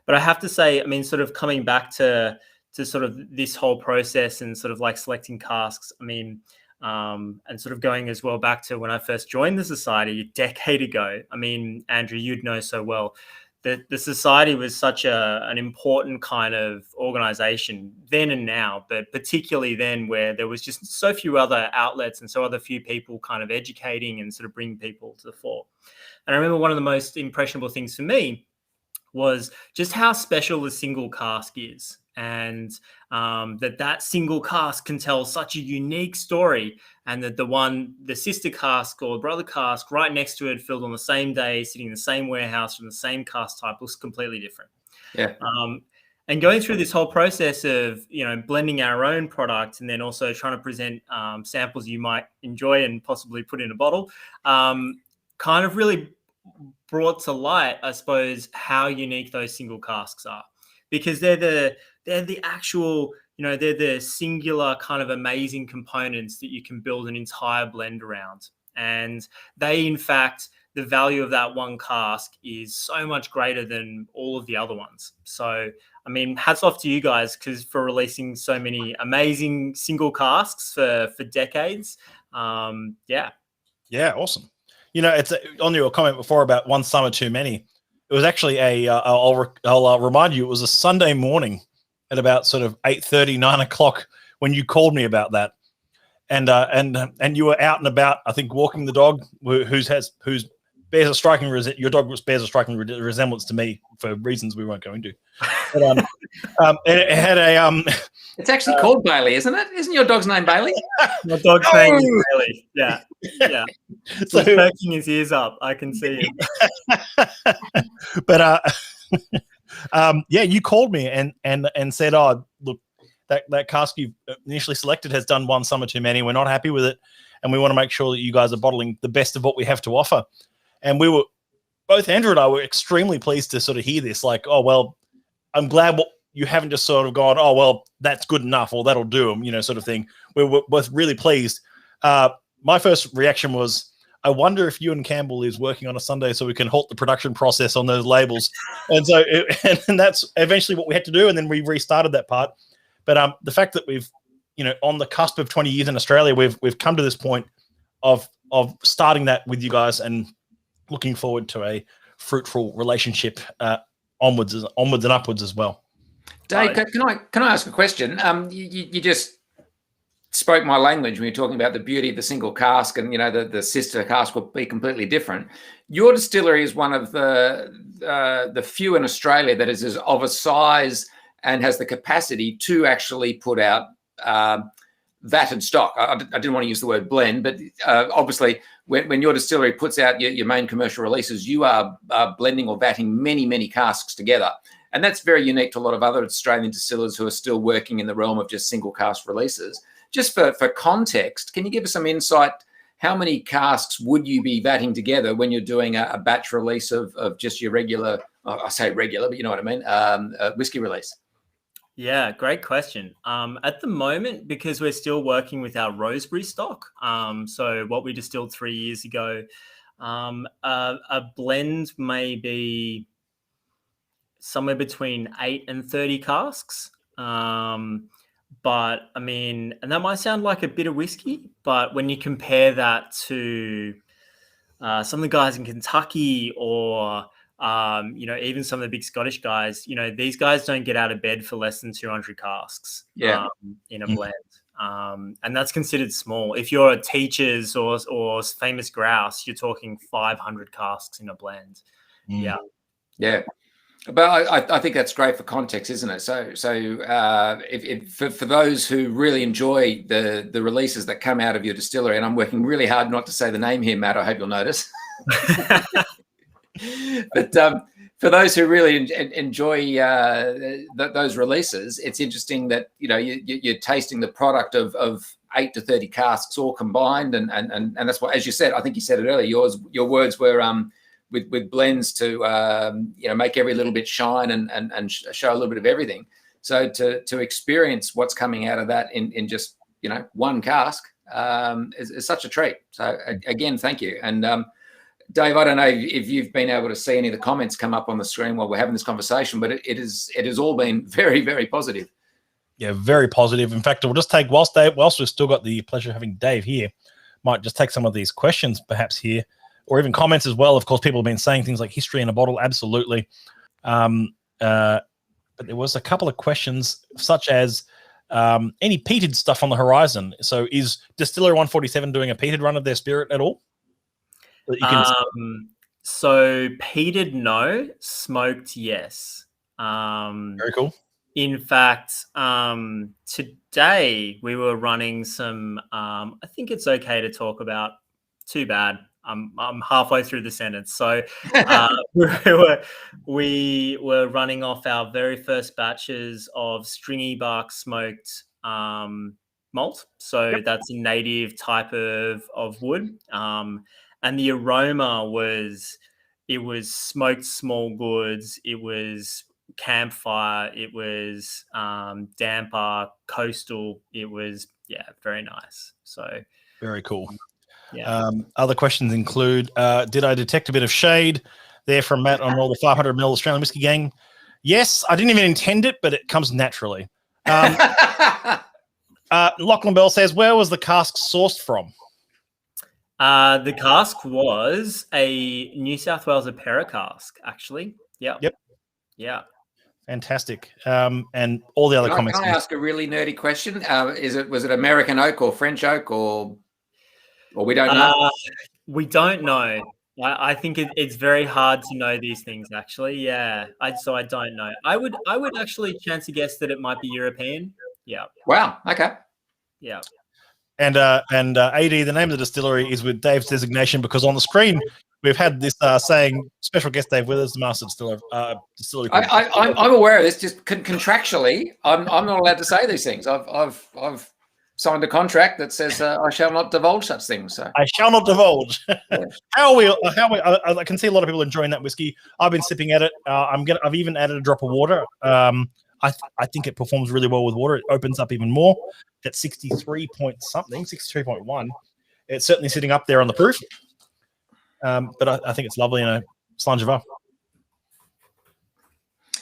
But I have to say, I mean, sort of coming back to sort of this whole process and sort of like selecting casks, I mean, and sort of going as well back to when I first joined the society a decade ago. I mean, Andrew, you'd know so well that the society was such an important kind of organization then and now, but particularly then, where there was just so few other outlets and so other few people kind of educating and sort of bringing people to the fore. And I remember one of the most impressionable things for me was just how special the single cask is. and that single cask can tell such a unique story, and that the sister cask or brother cask right next to it, filled on the same day, sitting in the same warehouse from the same cask type, looks completely different. Yeah. And going through this whole process of, blending our own product, and then also trying to present samples you might enjoy and possibly put in a bottle, kind of really brought to light, I suppose, how unique those single casks are, because they're the actual, they're the singular kind of amazing components that you can build an entire blend around. And they, in fact, the value of that one cask is so much greater than all of the other ones. So, I mean, hats off to you guys for releasing so many amazing single casks for decades. Yeah. Yeah, awesome. It's on your comment before about one summer too many. It was actually I'll remind you, it was a Sunday morning at about sort of 8:30, 9 o'clock when you called me about that. And you were out and about, I think, walking the dog, whose bears a striking your dog bears a striking resemblance to me for reasons we won't go into. But, it had a It's actually called Bailey, isn't it? Isn't your dog's name Bailey? My dog's name is Bailey. Yeah. So he's perking his ears up. I can see it. But yeah, you called me and said, "Oh, look, that cask you initially selected has done one summer too many. We're not happy with it, and we want to make sure that you guys are bottling the best of what we have to offer." And we were both, Andrew and I, were extremely pleased to sort of hear this. Like, oh well, I'm glad you haven't just sort of gone, oh well, that's good enough, or that'll do them, sort of thing. We were both really pleased. My first reaction was, I wonder if Ewan Campbell is working on a Sunday so we can halt the production process on those labels. And so, and that's eventually what we had to do. And then we restarted that part. But the fact that we've, on the cusp of 20 years in Australia, we've come to this point of starting that with you guys and looking forward to a fruitful relationship onwards and upwards as well. Dave, can I ask a question? You just spoke my language when you're talking about the beauty of the single cask, and the sister cask will be completely different. Your distillery is one of the few in Australia that is of a size and has the capacity to actually put out vatted stock. I didn't want to use the word blend, but obviously when your distillery puts out your main commercial releases, you are blending or vatting many, many casks together. And that's very unique to a lot of other Australian distillers who are still working in the realm of just single cask releases. Just for context, can you give us some insight? How many casks would you be vatting together when you're doing a batch release of just your regular, I say regular, but you know what I mean, whiskey release? Yeah, great question. At the moment, because we're still working with our Roseberry stock, so what we distilled 3 years ago, a blend may be somewhere between 8 and 30 casks. But I mean, and that might sound like a bit of whiskey, but when you compare that to some of the guys in Kentucky or even some of the big Scottish guys, these guys don't get out of bed for less than 200 casks in a blend. And that's considered small. If you're a Teachers or Famous Grouse, you're talking 500 casks in a blend. Yeah. But I think that's great for context, isn't it? So for those who really enjoy the releases that come out of your distillery, and I'm working really hard not to say the name here, Matt, I hope you'll notice. But for those who really enjoy those releases, it's interesting that you're tasting the product of 8 to 30 casks all combined, and that's what, as you said, I think you said it earlier. Your words were with blends to make every little bit shine and show a little bit of everything. So to experience what's coming out of that in just one cask is such a treat. So again, thank you. And Dave, I don't know if you've been able to see any of the comments come up on the screen while we're having this conversation, but it has all been very, very positive. Yeah, very positive. In fact, we'll just take whilst we've still got the pleasure of having Dave here, might just take some of these questions perhaps here, or even comments as well. Of course, people have been saying things like history in a bottle. Absolutely. But there was a couple of questions such as any peated stuff on the horizon. So is Distillery 147 doing a peated run of their spirit at all? So peated, no. Smoked, yes. Very cool. In fact, today we were running some. I think it's okay to talk about. Too bad. I'm halfway through the sentence. So we were running off our very first batches of stringy bark smoked malt. So that's a native type of wood. And the aroma was smoked small goods. It was campfire. It was damper, coastal. It was very nice. So very cool. Yeah. Other questions include, did I detect a bit of shade there from Matt on all the 500 ml Australian whiskey gang? Yes, I didn't even intend it, but it comes naturally. Lachlan Bell says, where was the cask sourced from? The cask was a New South Wales Apera cask, actually. Yep. Yeah. Fantastic. And all the other comments. Can I ask a really nerdy question? Was it American oak or French oak or we don't know? We don't know. I think it's very hard to know these things, actually. Yeah. So I don't know. I would actually chance a guess that it might be European. Yeah. Wow. Okay. Yeah. And AD, the name of the distillery is with Dave's designation because on the screen we've had this saying special guest Dave with us, the master distiller. Distillery. I'm aware of this. Just contractually, I'm not allowed to say these things. I've signed a contract that says I shall not divulge such things. So I shall not divulge. How are we? I can see a lot of people enjoying that whiskey. I've been sipping at it. I've even added a drop of water. I think it performs really well with water. It opens up even more. At 63 point something, 63.1. It's certainly sitting up there on the proof. But I think it's lovely in a Slangeva.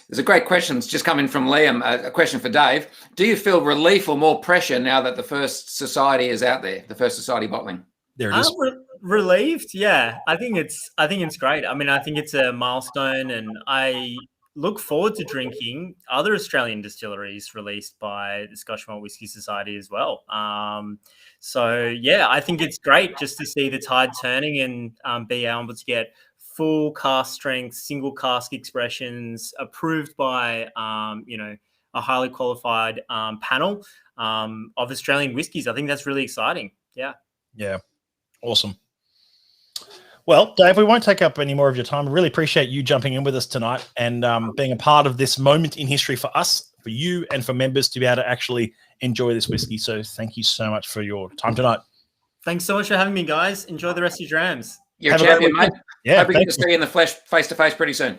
There's a great question. It's just come in from Liam. A question for Dave. Do you feel relief or more pressure now that the first society is out there, the first society bottling? There it is. Relieved. Yeah, I think it's great. I mean, I think it's a milestone, and I look forward to drinking other Australian distilleries released by the Scotch Malt Whisky Society as well. So yeah, I think it's great just to see the tide turning and be able to get full cask strength, single cask expressions approved by a highly qualified panel of Australian whiskies. I think that's really exciting. Yeah. Yeah. Awesome. Well, Dave, we won't take up any more of your time. I really appreciate you jumping in with us tonight and being a part of this moment in history for us, for you, and for members to be able to actually enjoy this whiskey. So thank you so much for your time tonight. Thanks so much for having me, guys. Enjoy the rest of your drams. You're a champion, mate. Yeah, hope we get to see you in the flesh, face-to-face pretty soon.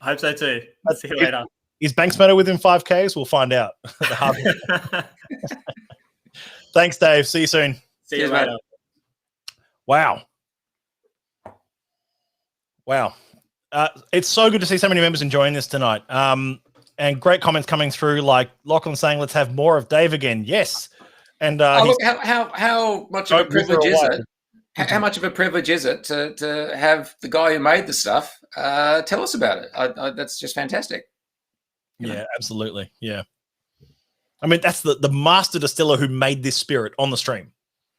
I hope so too. See you later. Is Banksmeadow within 5Ks? We'll find out. Thanks, Dave. See you soon. See you later. Wow. It's so good to see so many members enjoying this tonight. And great comments coming through, like Lachlan saying, let's have more of Dave again. Yes. And look, how much of a privilege is it? How much of a privilege is it to have the guy who made the stuff tell us about it? That's just fantastic. Yeah, absolutely. Yeah. I mean, that's the master distiller who made this spirit on the stream.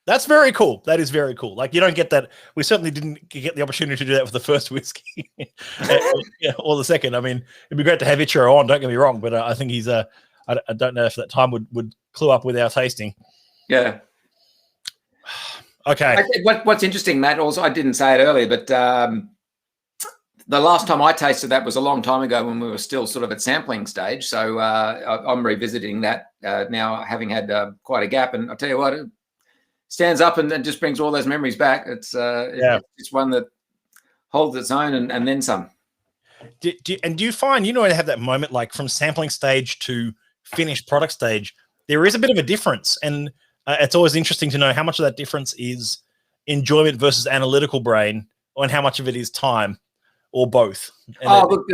That's very cool. That is very cool. Like, you don't get that. We certainly didn't get the opportunity to do that with the first whiskey or the second. I mean, it'd be great to have Ichiro on, don't get me wrong, but I think he's I don't know if that time would clue up with our tasting. Yeah. Okay. What's interesting, Matt, also, I didn't say it earlier, but the last time I tasted that was a long time ago when we were still sort of at sampling stage. So I'm revisiting that now, having had quite a gap. And I'll tell you what, it stands up and just brings all those memories back. It's one that holds its own and then some. Do you find, I have that moment, like from sampling stage to finished product stage, there is a bit of a difference. And it's always interesting to know how much of that difference is enjoyment versus analytical brain, and how much of it is time, or both. And look,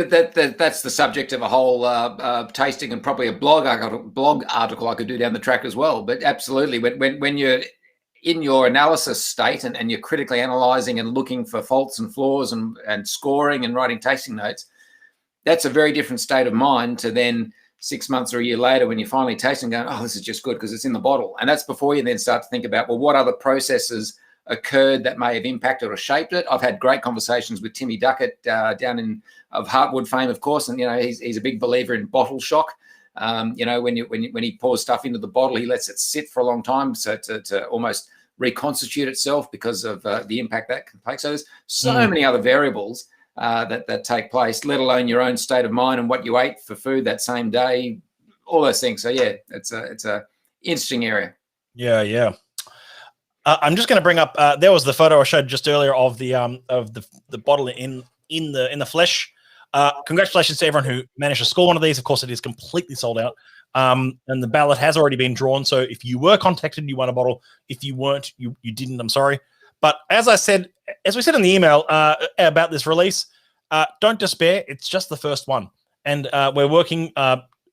that's the subject of a whole tasting and probably a blog article I could do down the track as well. But absolutely, when you're in your analysis state and you're critically analyzing and looking for faults and flaws and scoring and writing tasting notes, that's a very different state of mind to then 6 months or a year later when you finally taste and go, oh, this is just good because it's in the bottle. And that's before you then start to think about, well, what other processes occurred that may have impacted or shaped it. I've had great conversations with Timmy Duckett down of Heartwood fame, of course, and he's a big believer in bottle shock. When he pours stuff into the bottle, he lets it sit for a long time, so to almost reconstitute itself because of the impact that can take. So there's so many other variables that take place, let alone your own state of mind and what you ate for food that same day, all those things. So yeah, it's a interesting area. Yeah. I'm just going to bring up. There was the photo I showed just earlier of the bottle in the flesh. Congratulations to everyone who managed to score one of these. Of course, it is completely sold out, and the ballot has already been drawn. So if you were contacted, you won a bottle. If you weren't, you didn't. I'm sorry. But as we said in the email about this release, don't despair. It's just the first one, and we're working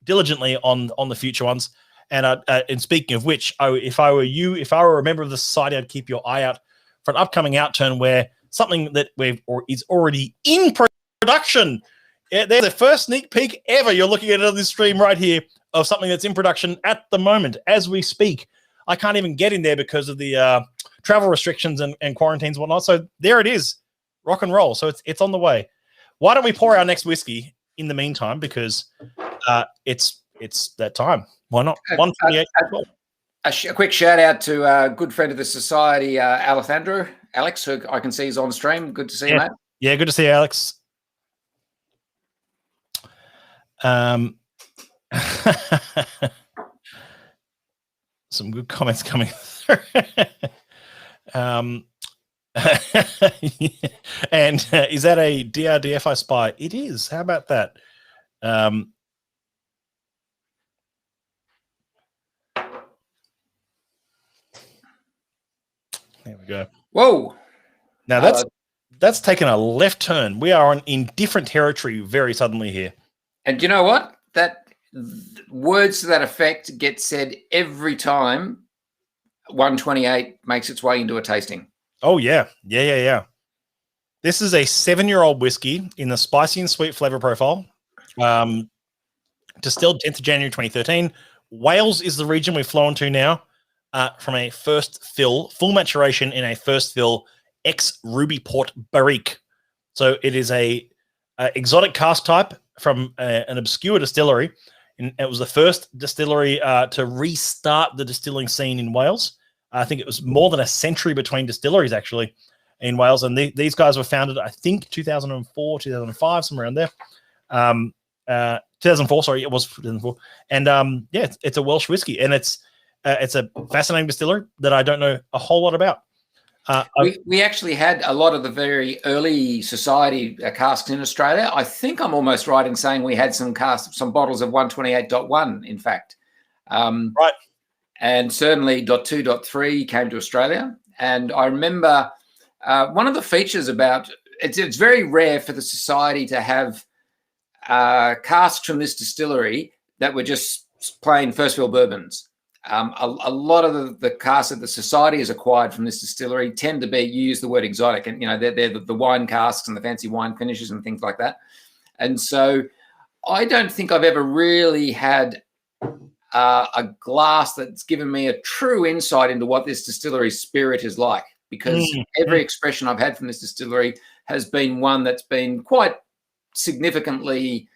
diligently on the future ones. And speaking of which, if I were a member of the society, I'd keep your eye out for an upcoming outturn where something that is already in production. Yeah, there's the first sneak peek ever. You're looking at it on this stream right here of something that's in production at the moment as we speak. I can't even get in there because of the travel restrictions and quarantines and whatnot. So there it is, rock and roll. So it's on the way. Why don't we pour our next whiskey in the meantime? Because it's that time. Why not? 128. A quick shout out to a good friend of the society, Alejandro. Alex, who I can see is on stream. Good to see you, mate. Yeah, good to see you, Alex. Some good comments coming through. And is that a DRDFI spy? It is. How about that? There we go. Whoa! Now that's taken a left turn. We are in different territory very suddenly here. And you know what? That words to that effect get said every time 128 makes its way into a tasting. Oh yeah. This is a 7-year-old whiskey in the spicy and sweet flavor profile. Distilled 10th of January 2013. Wales is the region we've flown to now. From a first fill, full maturation in a first fill ex-Ruby Port Barrique. So it is a exotic cask type from an obscure distillery. And it was the first distillery to restart the distilling scene in Wales. I think it was more than a century between distilleries, actually, in Wales. And these guys were founded, I think, 2004, 2005, somewhere around there. 2004, sorry, it was 2004. And it's a Welsh whiskey, and it's a fascinating distillery that I don't know a whole lot about. We actually had a lot of the very early society casks in Australia. I think I'm almost right in saying we had some bottles of 128.1, in fact. Right. And certainly .2.3 came to Australia. And I remember one of the features about it's very rare for the society to have casks from this distillery that were just plain first fill bourbons. A lot of the casks that the society has acquired from this distillery tend to be, you use the word exotic, and they're the wine casks and the fancy wine finishes and things like that. And so I don't think I've ever really had a glass that's given me a true insight into what this distillery's spirit is like, because every expression I've had from this distillery has been one that's been quite significantly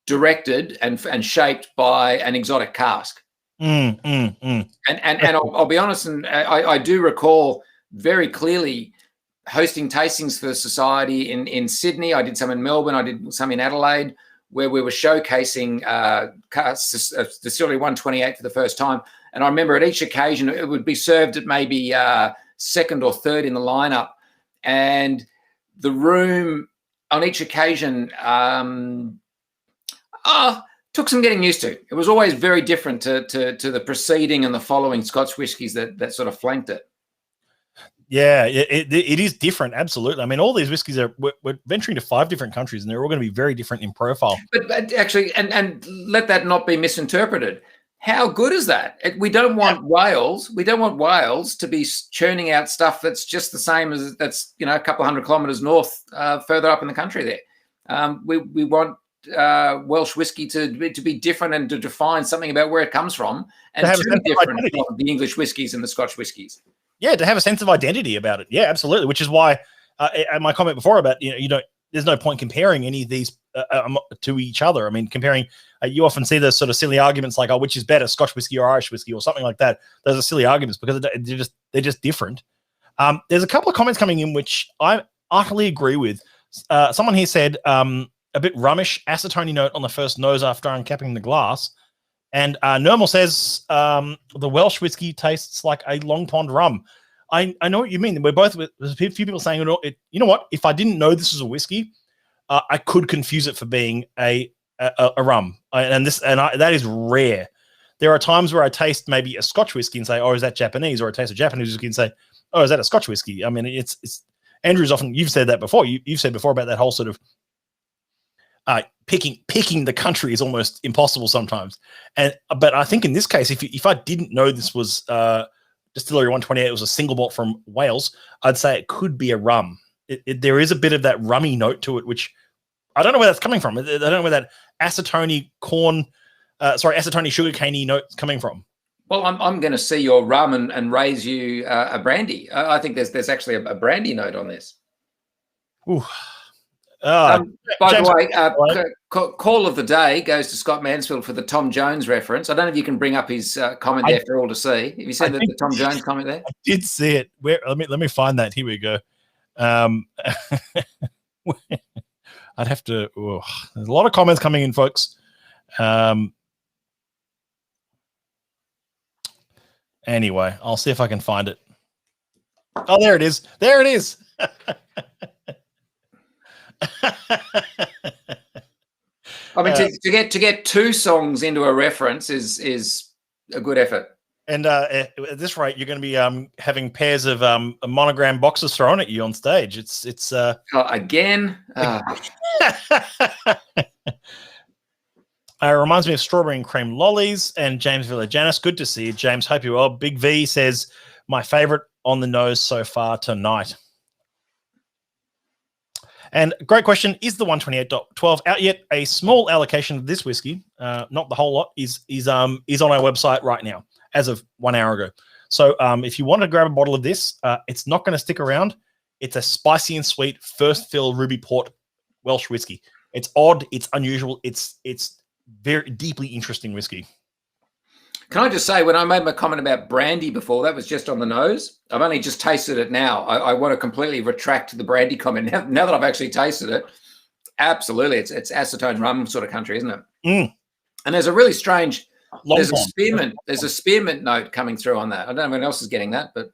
directed and shaped by an exotic cask. And I'll be honest, and I do recall very clearly hosting tastings for the society in Sydney. I did some in Melbourne. I did some in Adelaide, where we were showcasing Distillery 128 for the first time. And I remember at each occasion it would be served at maybe second or third in the lineup, and the room on each occasion took some getting used to. It was always very different to the preceding and the following Scotch whiskies that sort of flanked it. Yeah, it is different. Absolutely. I mean, all these whiskies we're venturing to 5 different countries, and they're all going to be very different in profile. But actually, and let that not be misinterpreted. How good is that? We don't want Wales. We don't want Wales to be churning out stuff that's just the same as that's a couple of 100 kilometres north, further up in the country there. We want Welsh whiskey to be different and to define something about where it comes from, and to be different from the English whiskies and the Scotch whiskies. Yeah, to have a sense of identity about it. Yeah, absolutely. Which is why my comment before about there's no point comparing any of these to each other. I mean, comparing, you often see those sort of silly arguments like, oh, which is better, Scotch whiskey or Irish whiskey or something like that. Those are silly arguments because they're just different. There's a couple of comments coming in which I utterly agree with. Someone here said a bit rummish, acetone note on the first nose after uncapping the glass. And Nermal says the Welsh whiskey tastes like a Long Pond rum. I know what you mean. There's a few people saying, you know what? If I didn't know this was a whiskey, I could confuse it for being a rum. That is rare. There are times where I taste maybe a Scotch whiskey and say, oh, is that Japanese? Or I taste a Japanese whiskey and say, oh, is that a Scotch whiskey? I mean, it's Andrew's often, you've said that before. You've said before about that whole sort of picking the country is almost impossible sometimes. But I think in this case, if I didn't know this was Distillery 128, it was a single malt from Wales, I'd say it could be a rum. There is a bit of that rummy note to it, which I don't know where that's coming from. I don't know where that acetone sugarcane note's coming from. Well, I'm going to see your rum and raise you a brandy. I think there's actually a brandy note on this. Ooh. By James, the way, call of the day goes to Scott Mansfield for the Tom Jones reference. I don't know if you can bring up his comment there for all to see. Have you seen the Tom Jones comment there? I did see it. Let me find that. Here we go. I'd have to. There's a lot of comments coming in, folks. Anyway, I'll see if I can find it. Oh, there it is. There it is. I mean, to get two songs into a reference is a good effort. And at this rate, you're going to be having pairs of monogram boxes thrown at you on stage. It's again. It reminds me of strawberry and cream lollies. And James Villajanis, good to see you, James. Hope you're well. Big V says, my favorite on the nose so far tonight. And great question. Is the 128.12 out yet? A small allocation of this whiskey, not the whole lot, is on our website right now, as of 1 hour ago. So if you want to grab a bottle of this, it's not going to stick around. It's a spicy and sweet first fill ruby port Welsh whiskey. It's odd. It's unusual. It's very deeply interesting whiskey. Can I just say, when I made my comment about brandy before, that was just on the nose. I've only just tasted it now. I want to completely retract the brandy comment. Now that I've actually tasted it, absolutely, it's acetone rum sort of country, isn't it? Mm. And there's a really strange, There's a spearmint note coming through on that. I don't know if anyone else is getting that, but.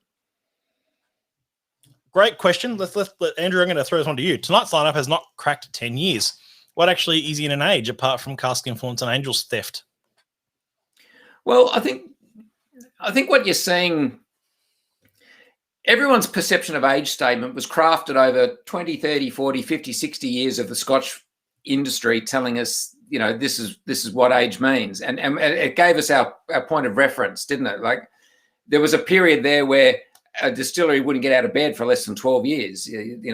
Great question. Let's Andrew, I'm going to throw this one to you. Tonight's lineup has not cracked 10 years. What actually is in an age apart from cask influence and Angel's theft? Well, I think what you're seeing, everyone's perception of age statement was crafted over 20, 30, 40, 50, 60 years of the Scotch industry telling us, this is what age means. And it gave us our point of reference, didn't it? Like there was a period there where a distillery wouldn't get out of bed for less than 12 years. They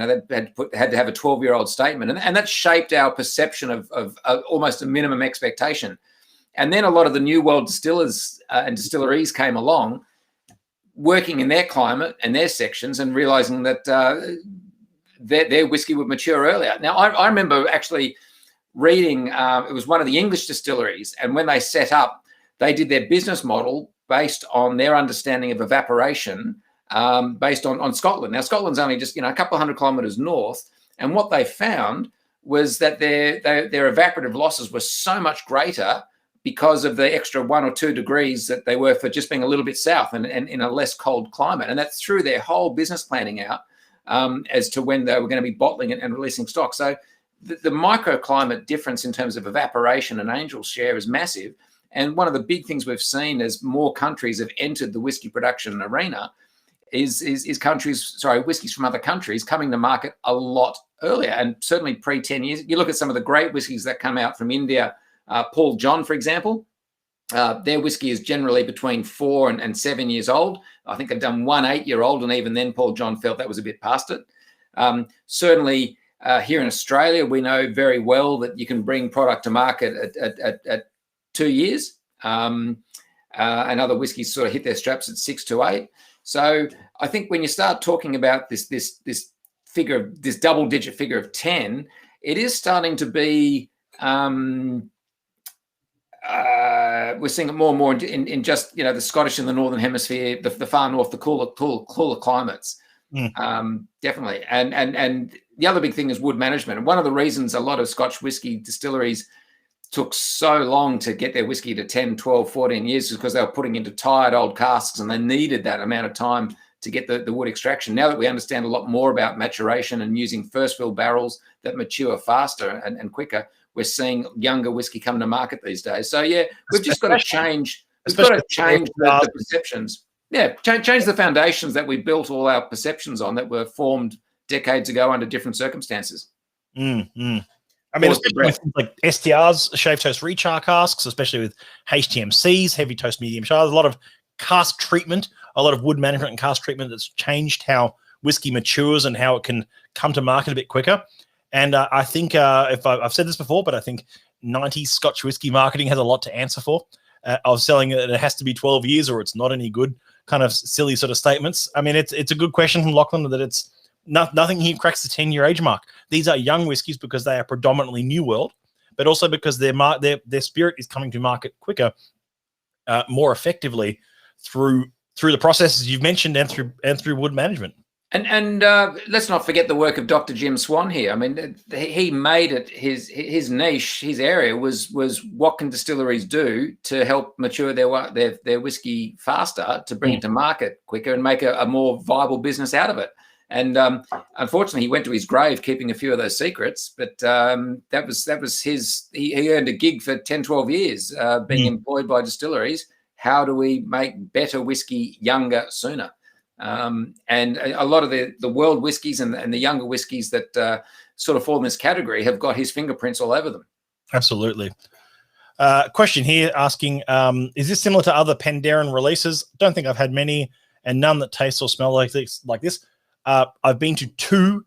had to have a 12-year-old statement. And that shaped our perception of almost a minimum expectation. And then a lot of the new world distillers and distilleries came along, working in their climate and their sections and realizing that their whiskey would mature earlier. Now, I remember actually reading, it was one of the English distilleries, and when they set up, they did their business model based on their understanding of evaporation, based on Scotland. Now, Scotland's only just a couple of 100 kilometres north, and what they found was that their evaporative losses were so much greater because of the extra 1 or 2 degrees that they were for just being a little bit south and in a less cold climate. And that threw their whole business planning out as to when they were going to be bottling and releasing stock. So the microclimate difference in terms of evaporation and Angel's share is massive. And one of the big things we've seen as more countries have entered the whiskey production arena is whiskies from other countries coming to market a lot earlier, and certainly pre-10 years. You look at some of the great whiskies that come out from India, Paul John, for example, their whiskey is generally between 4 and 7 years old. I think they've done 1 8-year-old, and even then Paul John felt that was a bit past it. Certainly here in Australia, we know very well that you can bring product to market at 2 years, and other whiskies sort of hit their straps at 6 to 8. So I think when you start talking about this figure, this double-digit figure of 10, it is starting to be. We're seeing it more and more in just the Scottish and the Northern Hemisphere, the far north, the cooler climates. Definitely, and the other big thing is wood management. And one of the reasons a lot of Scotch whiskey distilleries took so long to get their whiskey to 10, 12, 14 years is because they were putting into tired old casks, and they needed that amount of time to get the wood extraction. Now that we understand a lot more about maturation and using first fill barrels that mature faster and quicker, we're seeing younger whiskey come to market these days. So yeah, we've just got to change. We've got to change the perceptions. Yeah, change the foundations that we built all our perceptions on that were formed decades ago under different circumstances. I mean, especially with things like STRs, shave toast rechar casks, especially with HTMCs, heavy toast medium chars, a lot of cask treatment, a lot of wood management and cask treatment that's changed how whiskey matures and how it can come to market a bit quicker. And I think if I've said this before, but I think 90s Scotch whiskey marketing has a lot to answer for. Of selling it has to be 12 years or it's not any good, kind of silly sort of statements. I mean, it's a good question from Lachlan that it's nothing here cracks the 10-year age mark. These are young whiskies because they are predominantly New World, but also because their spirit is coming to market quicker, more effectively through the processes you've mentioned and through wood management. And let's not forget the work of Dr. Jim Swan here. I mean, he made it his niche, his area was what can distilleries do to help mature their whiskey faster, to bring it to market quicker and make a more viable business out of it. And unfortunately, he went to his grave keeping a few of those secrets. But that was his. He earned a gig for 10, 12 years being employed by distilleries. How do we make better whiskey younger sooner? And a lot of the world whiskies and the younger whiskies that sort of fall in this category have got his fingerprints all over them. Absolutely. Question here asking, is this similar to other Penderyn releases? Don't think I've had many and none that taste or smell like this. I've been to 2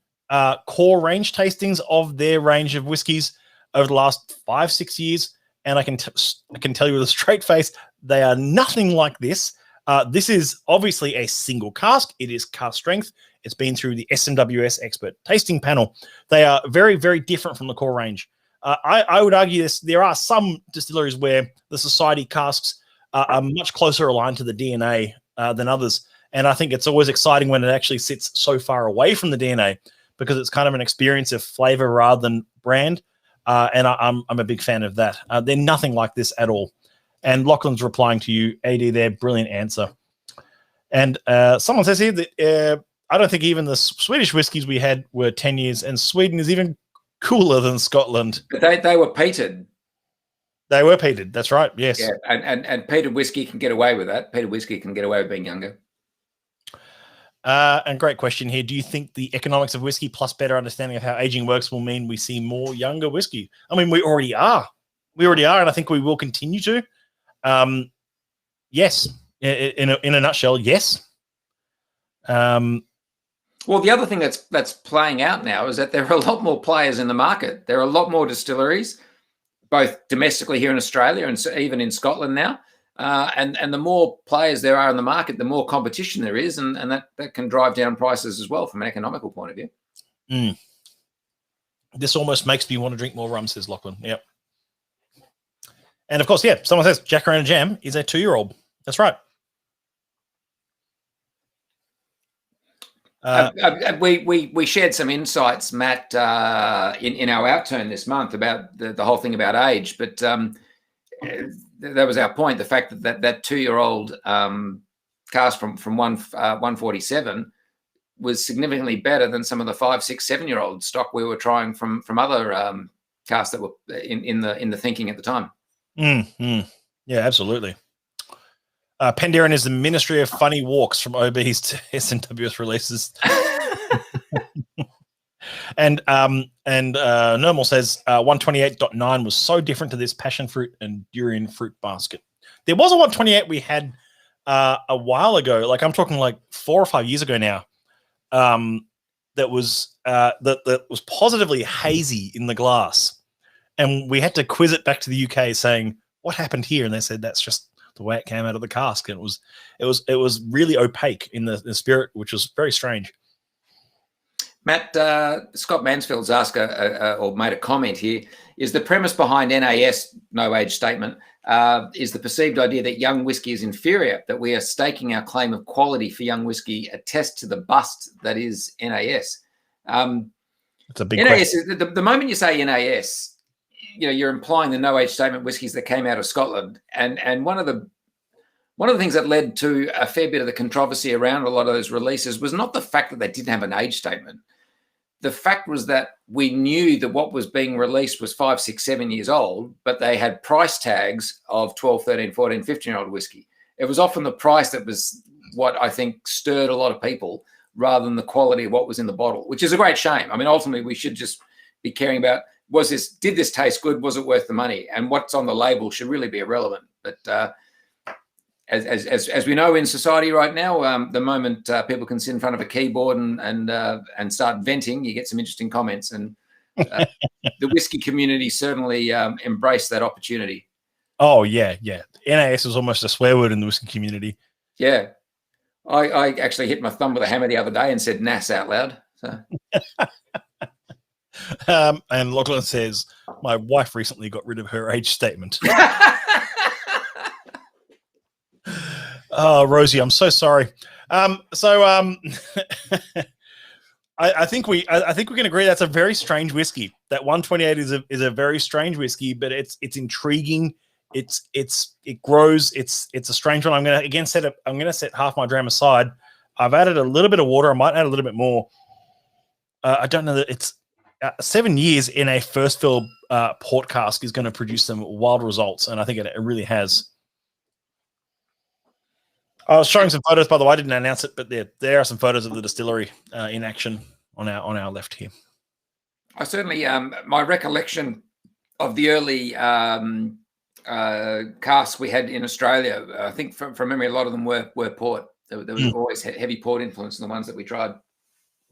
core range tastings of their range of whiskies over the last 5-6 years, and I can tell you with a straight face, they are nothing like this. This is obviously a single cask. It is cask strength. It's been through the SMWS expert tasting panel. They are very, very different from the core range. I would argue this. There are some distilleries where the society casks are much closer aligned to the DNA than others. And I think it's always exciting when it actually sits so far away from the DNA, because it's kind of an experience of flavor rather than brand. And I'm a big fan of that. They're nothing like this at all. And Lachlan's replying to you, AD, there, brilliant answer. And someone says here that I don't think even the Swedish whiskies we had were 10 years, and Sweden is even cooler than Scotland. But they were peated. They were peated, that's right, yes. Yeah, and peated whiskey can get away with that. Peated whiskey can get away with being younger. And great question here. Do you think the economics of whiskey plus better understanding of how aging works will mean we see more younger whiskey? I mean, we already are. And I think we will continue to. Yes, in a nutshell, yes. Well, the other thing that's playing out now is that there are a lot more players in the market. There are a lot more distilleries, both domestically here in Australia and even in Scotland now. And the more players there are in the market, the more competition there is, and that can drive down prices as well from an economical point of view. This almost makes me want to drink more rum, says Lachlan. Yep. And of course, yeah, someone says Jacaranda Jam is a 2-year-old. That's right. We shared some insights, Matt, in our outturn this month about the whole thing about age, but that was our point. The fact that 2-year-old cask from 147 was significantly better than some of the 5, 6, 7-year-old stock we were trying from other casks that were in the thinking at the time. Yeah, absolutely. Penderyn is the Ministry of Funny Walks from OBs to SMWS releases. And Normal says 128.9 was so different to this passion fruit and durian fruit basket. There was a 128 we had a while ago, like I'm talking like 4 or 5 years ago now, that was positively hazy in the glass. And we had to quiz it back to the UK saying, what happened here? And they said, that's just the way it came out of the cask. And it was really opaque in the spirit, which was very strange. Matt, Scott Mansfield's asked or made a comment here. Is the premise behind NAS, no age statement, is the perceived idea that young whiskey is inferior, that we are staking our claim of quality for young whiskey attest to the bust that is NAS? It's a big NAS, question. the moment you say NAS, you're implying the no age statement whiskies that came out of Scotland. And one of the things that led to a fair bit of the controversy around a lot of those releases was not the fact that they didn't have an age statement. The fact was that we knew that what was being released was 5, 6, 7 years old, but they had price tags of 12, 13, 14, 15-year-old whiskey. It was often the price that was what I think stirred a lot of people rather than the quality of what was in the bottle, which is a great shame. I mean, ultimately, we should just be caring about, did this taste good? Was it worth the money? And what's on the label should really be irrelevant. But as we know in society right now, the moment people can sit in front of a keyboard and start venting, you get some interesting comments. And the whiskey community certainly embraced that opportunity. Oh, yeah. NAS was almost a swear word in the whiskey community. Yeah. I actually hit my thumb with a hammer the other day and said NAS out loud. So. And Lachlan says, my wife recently got rid of her age statement. Oh, Rosie, I'm so sorry. I think we can agree that's a very strange whiskey. That 128 is a very strange whiskey, but it's intriguing. It grows. It's a strange one. I'm gonna set half my dram aside. I've added a little bit of water. I might add a little bit more. I don't know that it's 7 years in a first fill port cask is going to produce some wild results, and I think it really has. I was showing some photos, by the way. I didn't announce it, but there are some photos of the distillery in action on our left here. I certainly, my recollection of the early casks we had in Australia, I think from memory, a lot of them were port. There was always heavy port influence in the ones that we tried.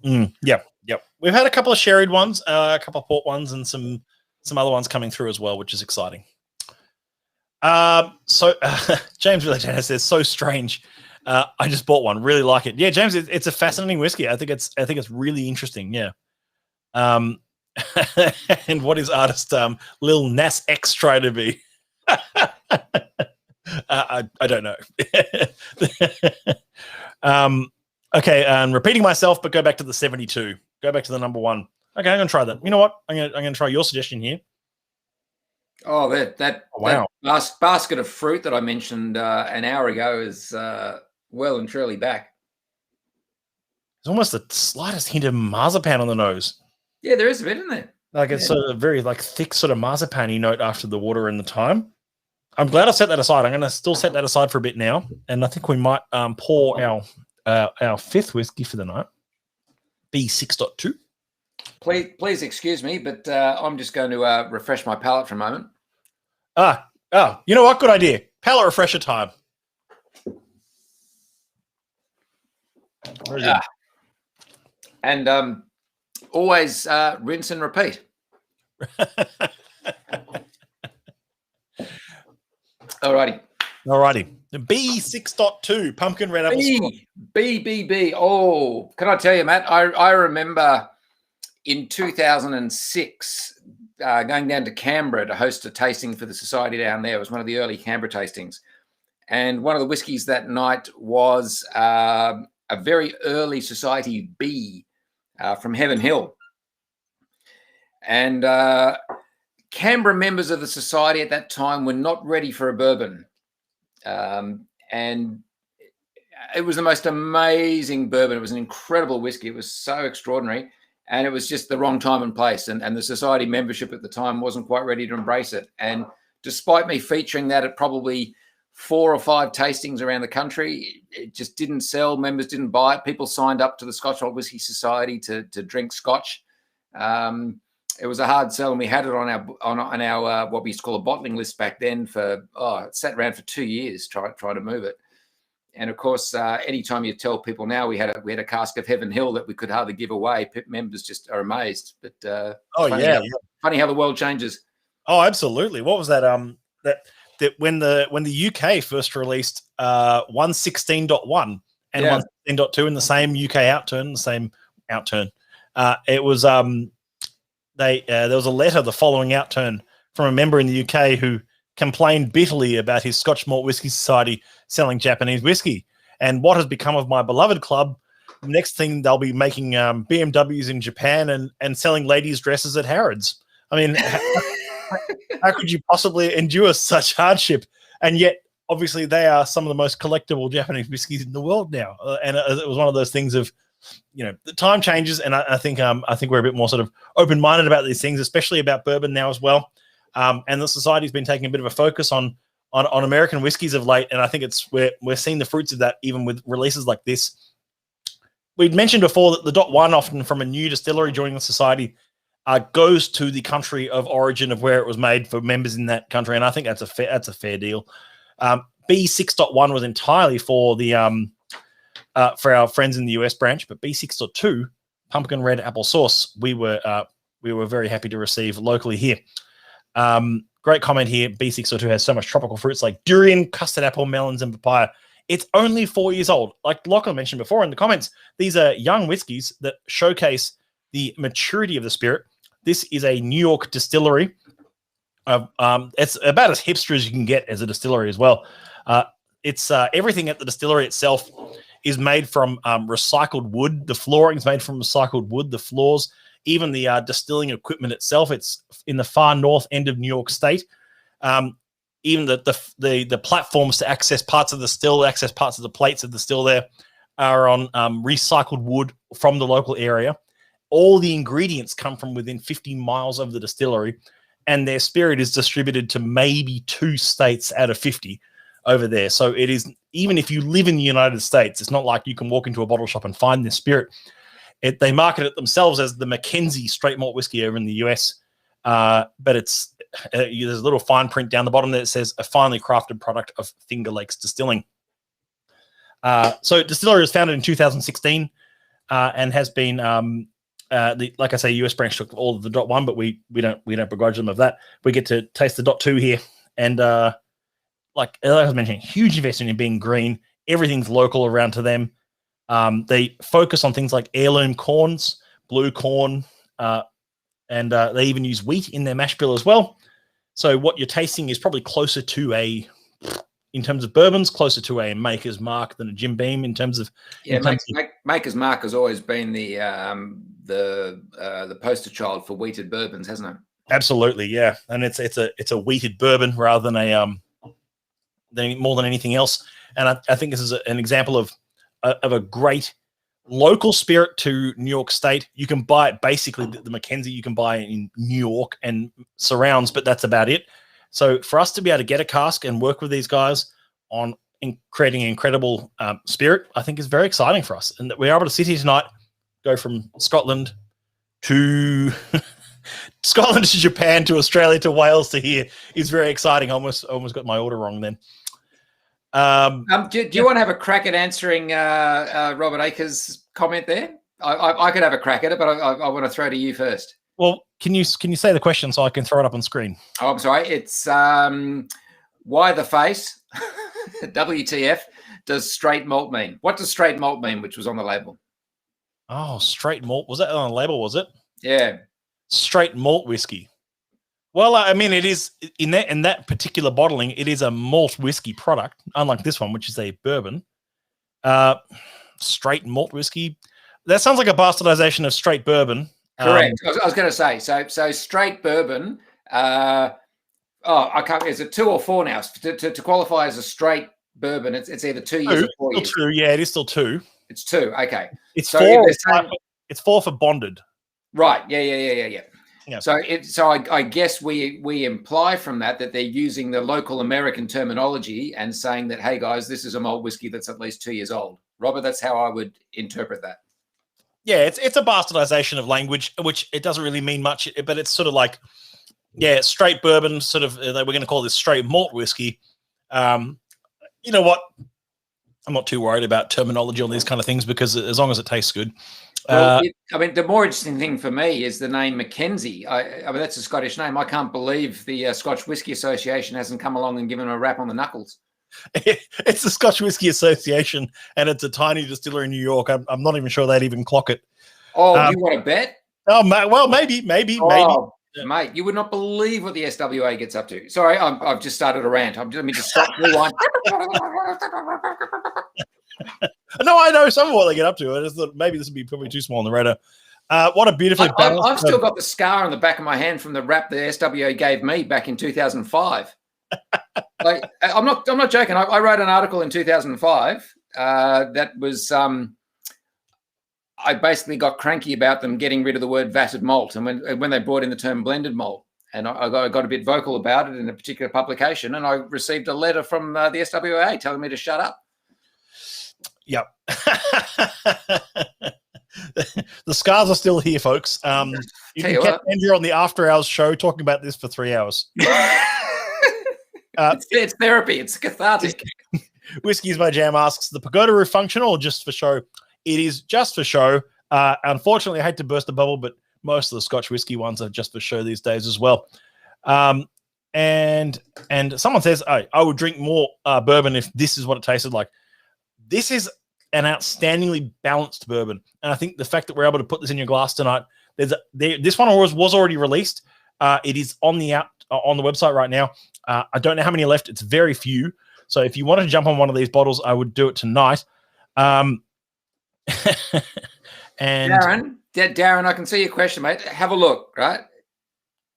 Yep. We've had a couple of sherried ones, a couple of port ones, and some other ones coming through as well, which is exciting. James Villagena says, so strange. I just bought one, really like it. Yeah, James, it's a fascinating whiskey. I think it's really interesting. Yeah. And what is artist Lil Nas X try to be? I don't know. Okay, and repeating myself, but go back to the 72. Go back to the number one. Okay, I'm gonna try that. You know what? I'm gonna try your suggestion here. Oh, that basket of fruit that I mentioned an hour ago is well and truly back. There's almost the slightest hint of marzipan on the nose. Yeah, there is a bit, isn't there? Like it's sort of a very thick sort of marzipan-y note after the water and the thyme. I'm glad I set that aside. I'm going to still set that aside for a bit now, and I think we might pour our fifth whiskey for the night, B6.2. Please excuse me, but I'm just going to refresh my palate for a moment. You know what? Good idea. Palate refresher time. And always rinse and repeat. Alrighty. The B6.2 pumpkin red apple. B. Oh, can I tell you, Matt? I remember in 2006 going down to Canberra to host a tasting for the society down there. It was one of the early Canberra tastings, and one of the whiskies that night was a very early Society B from Heaven Hill. And Canberra members of the society at that time were not ready for a bourbon. And it was the most amazing bourbon. It was an incredible whiskey. It was so extraordinary. And it was just the wrong time and place. And the society membership at the time wasn't quite ready to embrace it. And despite me featuring that at probably 4 or 5 tastings around the country, it just didn't sell. Members didn't buy it. People signed up to the Scotch Malt Whisky Society to drink Scotch. It was a hard sell, and we had it on our what we used to call a bottling list back then for it sat around for 2 years trying to move it. And of course, anytime you tell people now we had a cask of Heaven Hill that we could hardly give away, members just are amazed. But funny how the world changes. Oh, absolutely. What was that? That when the UK first released 116.1 and 116.2 in the same UK outturn, It was there was a letter the following outturn from a member in the UK who complained bitterly about his Scotch Malt Whisky Society selling Japanese whiskey. And what has become of my beloved club? Next thing, they'll be making BMWs in Japan and selling ladies' dresses at Harrods. I mean, how could you possibly endure such hardship? And yet, obviously, they are some of the most collectible Japanese whiskeys in the world now. And it was one of those things of, the time changes, and I think we're a bit more sort of open-minded about these things, especially about bourbon now as well. And the society's been taking a bit of a focus on American whiskeys of late, and I think we're seeing the fruits of that even with releases like this. We'd mentioned before that the .1 often from a new distillery joining the society goes to the country of origin of where it was made for members in that country, and I think that's a fair deal. B6.1 was entirely for the for our friends in the US branch, but B6.2, pumpkin red apple sauce, we were very happy to receive locally here. Great comment here. B6.2 has so much tropical fruits like durian, custard apple, melons, and papaya. It's only 4 years old. Like Lachlan mentioned before in the comments, these are young whiskies that showcase the maturity of the spirit. This is a New York distillery. It's about as hipster as you can get as a distillery as well. It's everything at the distillery itself is made from recycled wood. The flooring is made from recycled wood. The floors, even the distilling equipment itself, it's in the far north end of New York State. Even the platforms to access parts of the still, access parts of the plates of the still there are on recycled wood from the local area. All the ingredients come from within 50 miles of the distillery, and their spirit is distributed to maybe 2 states out of 50 over there. So it is, even if you live in the United States, it's not like you can walk into a bottle shop and find this spirit. They market it themselves as the Mackenzie straight malt whiskey over in the US. But it's there's a little fine print down the bottom that says a finely crafted product of Finger Lakes Distilling. So distillery was founded in 2016 and has been, like I say, US branch took all of the .1, but we don't begrudge them of that. We get to taste the .2 here, and like I was mentioning, huge investment in being green. Everything's local around to them. They focus on things like heirloom corns, blue corn, and they even use wheat in their mash bill as well. So what you're tasting is probably closer to in terms of bourbons, closer to a Maker's Mark than a Jim Beam in terms of. Yeah, Maker's Mark has always been the poster child for wheated bourbons, hasn't it? Absolutely, yeah, and it's a wheated bourbon rather than more than anything else. And I think this is an example of a great local spirit to New York State. You can buy it, basically the Mackenzie you can buy in New York and surrounds, but that's about it. So for us to be able to get a cask and work with these guys on creating an incredible spirit, I think is very exciting for us. And that we're able to sit here tonight, go from Scotland to Scotland to Japan to Australia to Wales to here is very exciting. I almost got my order wrong then. Do you want to have a crack at answering Robert Akers' comment there? I could have a crack at it, but I want to throw to you first. Well, can you say the question so I can throw it up on screen? Oh, I'm sorry. It's why the face? WTF does straight malt mean? What does straight malt mean, which was on the label? Oh, straight malt. Was that on the label, was it? Yeah. Straight malt whiskey. Well, I mean, it is in that particular bottling, it is a malt whiskey product, unlike this one, which is a bourbon. Straight malt whiskey. That sounds like a bastardization of straight bourbon. Correct. I was going to say, so straight bourbon. I can't. Is it 2 or 4 now? To qualify as a straight bourbon, it's either 2 years or 4 years. 2, yeah, it is still 2. It's 2. Okay. It's so 4. It's 4 for bonded. Right. Yeah. So I guess we imply from that they're using the local American terminology and saying that, hey guys, this is a malt whiskey that's at least 2 years old. Robert, that's how I would interpret that. Yeah, it's a bastardization of language, which it doesn't really mean much, but it's sort of like, yeah, straight bourbon, sort of, we're going to call this straight malt whiskey. You know what? I'm not too worried about terminology on these kind of things because as long as it tastes good. Well, I mean, the more interesting thing for me is the name Mackenzie. I mean, that's a Scottish name. I can't believe the Scotch Whisky Association hasn't come along and given a rap on the knuckles. It's the Scotch Whisky Association, and it's a tiny distillery in New York. I'm not even sure they'd even clock it. Oh, do you want to bet? Oh, well, maybe. Oh, mate, you would not believe what the SWA gets up to. Sorry, I've just started a rant. Let me just stop. Rewind. No, I know some of what they get up to. I just thought maybe this would be probably too small on the radar. What a beautifully balanced. I've still got the scar on the back of my hand from the rap the SWA gave me back in 2005. Like, I'm not joking. I wrote an article in 2005 that was I basically got cranky about them getting rid of the word vatted malt, and when they brought in the term blended malt, and I got a bit vocal about it in a particular publication, and I received a letter from the SWA telling me to shut up. Yep. The scars are still here, folks. You can catch Andrew on the After Hours show talking about this for 3 hours. It's therapy. It's cathartic. Whiskies by Jam asks, the pagoda roof functional or just for show? It is just for show. Unfortunately, I hate to burst the bubble, but most of the Scotch whiskey ones are just for show these days as well. And someone says, I would drink more bourbon if this is what it tasted like. This is an outstandingly balanced bourbon. And I think the fact that we're able to put this in your glass tonight, this one was already released. It is on the website right now. I don't know how many are left. It's very few. So if you wanted to jump on one of these bottles, I would do it tonight. And Darren, I can see your question, mate. Have a look, right?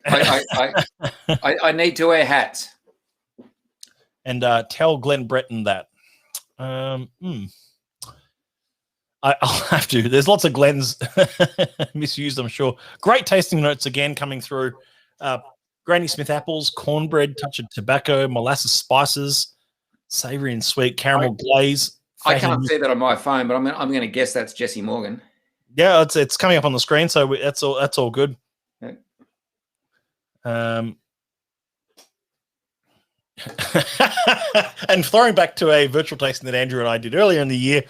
I need to wear hats. And tell Glenn Breton that. I'll have to. There's lots of Glens misused, I'm sure. Great tasting notes again coming through. Granny Smith apples, cornbread, touch of tobacco, molasses spices, savory and sweet, caramel glaze. I can't see that on my phone, but I'm going to guess that's Jesse Morgan. Yeah, it's coming up on the screen, so that's all good. Yeah. And throwing back to a virtual tasting that Andrew and I did earlier in the year,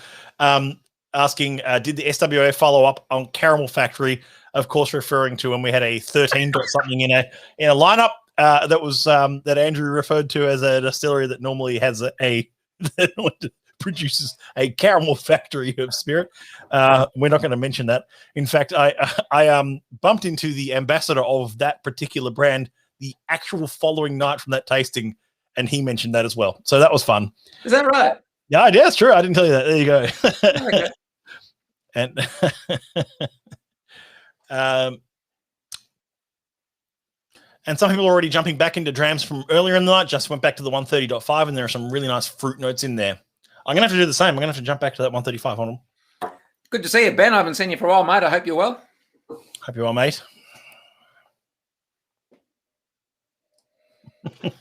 asking, did the SWA follow up on Caramel Factory? Of course, referring to when we had a 13 something in a lineup that was that Andrew referred to as a distillery that normally has that produces a caramel factory of spirit. We're not going to mention that. In fact, I bumped into the ambassador of that particular brand the actual following night from that tasting, and he mentioned that as well. So that was fun. Is that right? Yeah, it's true. I didn't tell you that. There you go. Okay. And some people are already jumping back into Drams from earlier in the night. Just went back to the 130.5, and there are some really nice fruit notes in there. I'm going to have to do the same. I'm going to have to jump back to that 135 on them. Good to see you, Ben. I haven't seen you for a while, mate. I hope you're well. Hope you're well, mate.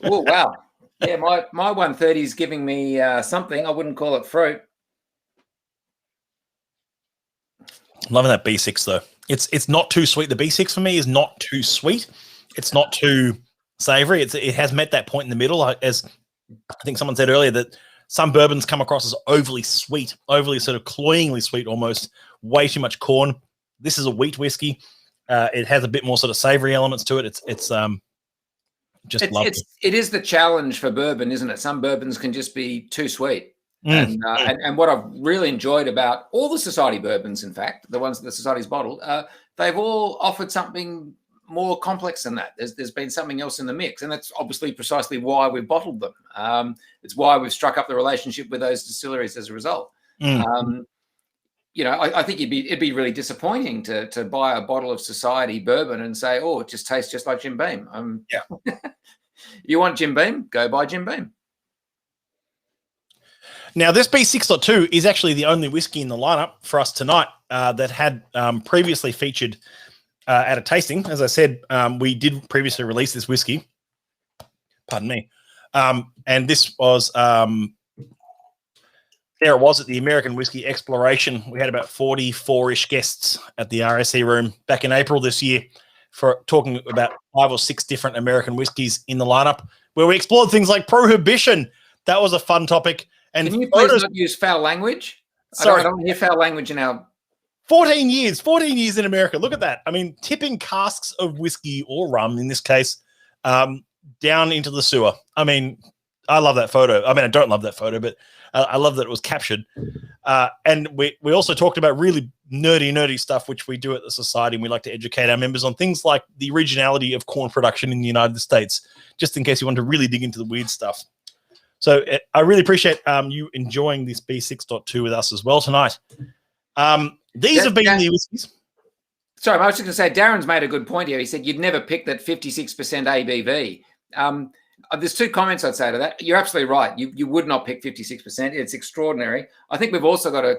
Oh, wow. Yeah, my 130 is giving me something. I wouldn't call it fruit. Loving that B6 though. It's not too sweet. The B6 for me is not too sweet. It's not too savory. It has met that point in the middle. As I think someone said earlier, that some bourbons come across as overly sweet, overly sort of cloyingly sweet, almost way too much corn. This is a wheat whiskey. It has a bit more sort of savory elements to it. It's just lovely. It is the challenge for bourbon, isn't it? Some bourbons can just be too sweet. And what I've really enjoyed about all the Society bourbons, in fact, the ones that the Society's bottled, they've all offered something more complex than that. There's been something else in the mix, and that's obviously precisely why we've bottled them. It's why we've struck up the relationship with those distilleries as a result. I think it'd be really disappointing to buy a bottle of Society bourbon and say, oh, it just tastes just like Jim Beam. Yeah. You want Jim Beam? Go buy Jim Beam. Now, this B6.2 is actually the only whiskey in the lineup for us tonight that had previously featured at a tasting. As I said, we did previously release this whiskey. Pardon me. And this was, there it was at the American Whiskey Exploration. We had about 44-ish guests at the RSE room back in April this year for talking about 5 or 6 different American whiskeys in the lineup, where we explored things like Prohibition. That was a fun topic. And can you please not use foul language? Sorry. I don't hear foul language in our 14 years in America. Look at that. I mean, tipping casks of whiskey or rum, in this case, down into the sewer. I mean, I love that photo. I mean, I don't love that photo, but I love that it was captured. And we also talked about really nerdy stuff, which we do at the Society, and we like to educate our members on things like the regionality of corn production in the United States, just in case you want to really dig into the weird stuff. So I really appreciate you enjoying this B6.2 with us as well tonight. These have been the whiskies. Sorry, I was just going to say, Darren's made a good point here. He said you'd never pick that 56% ABV. There's two comments I'd say to that. You're absolutely right. You would not pick 56%. It's extraordinary. I think we've also got to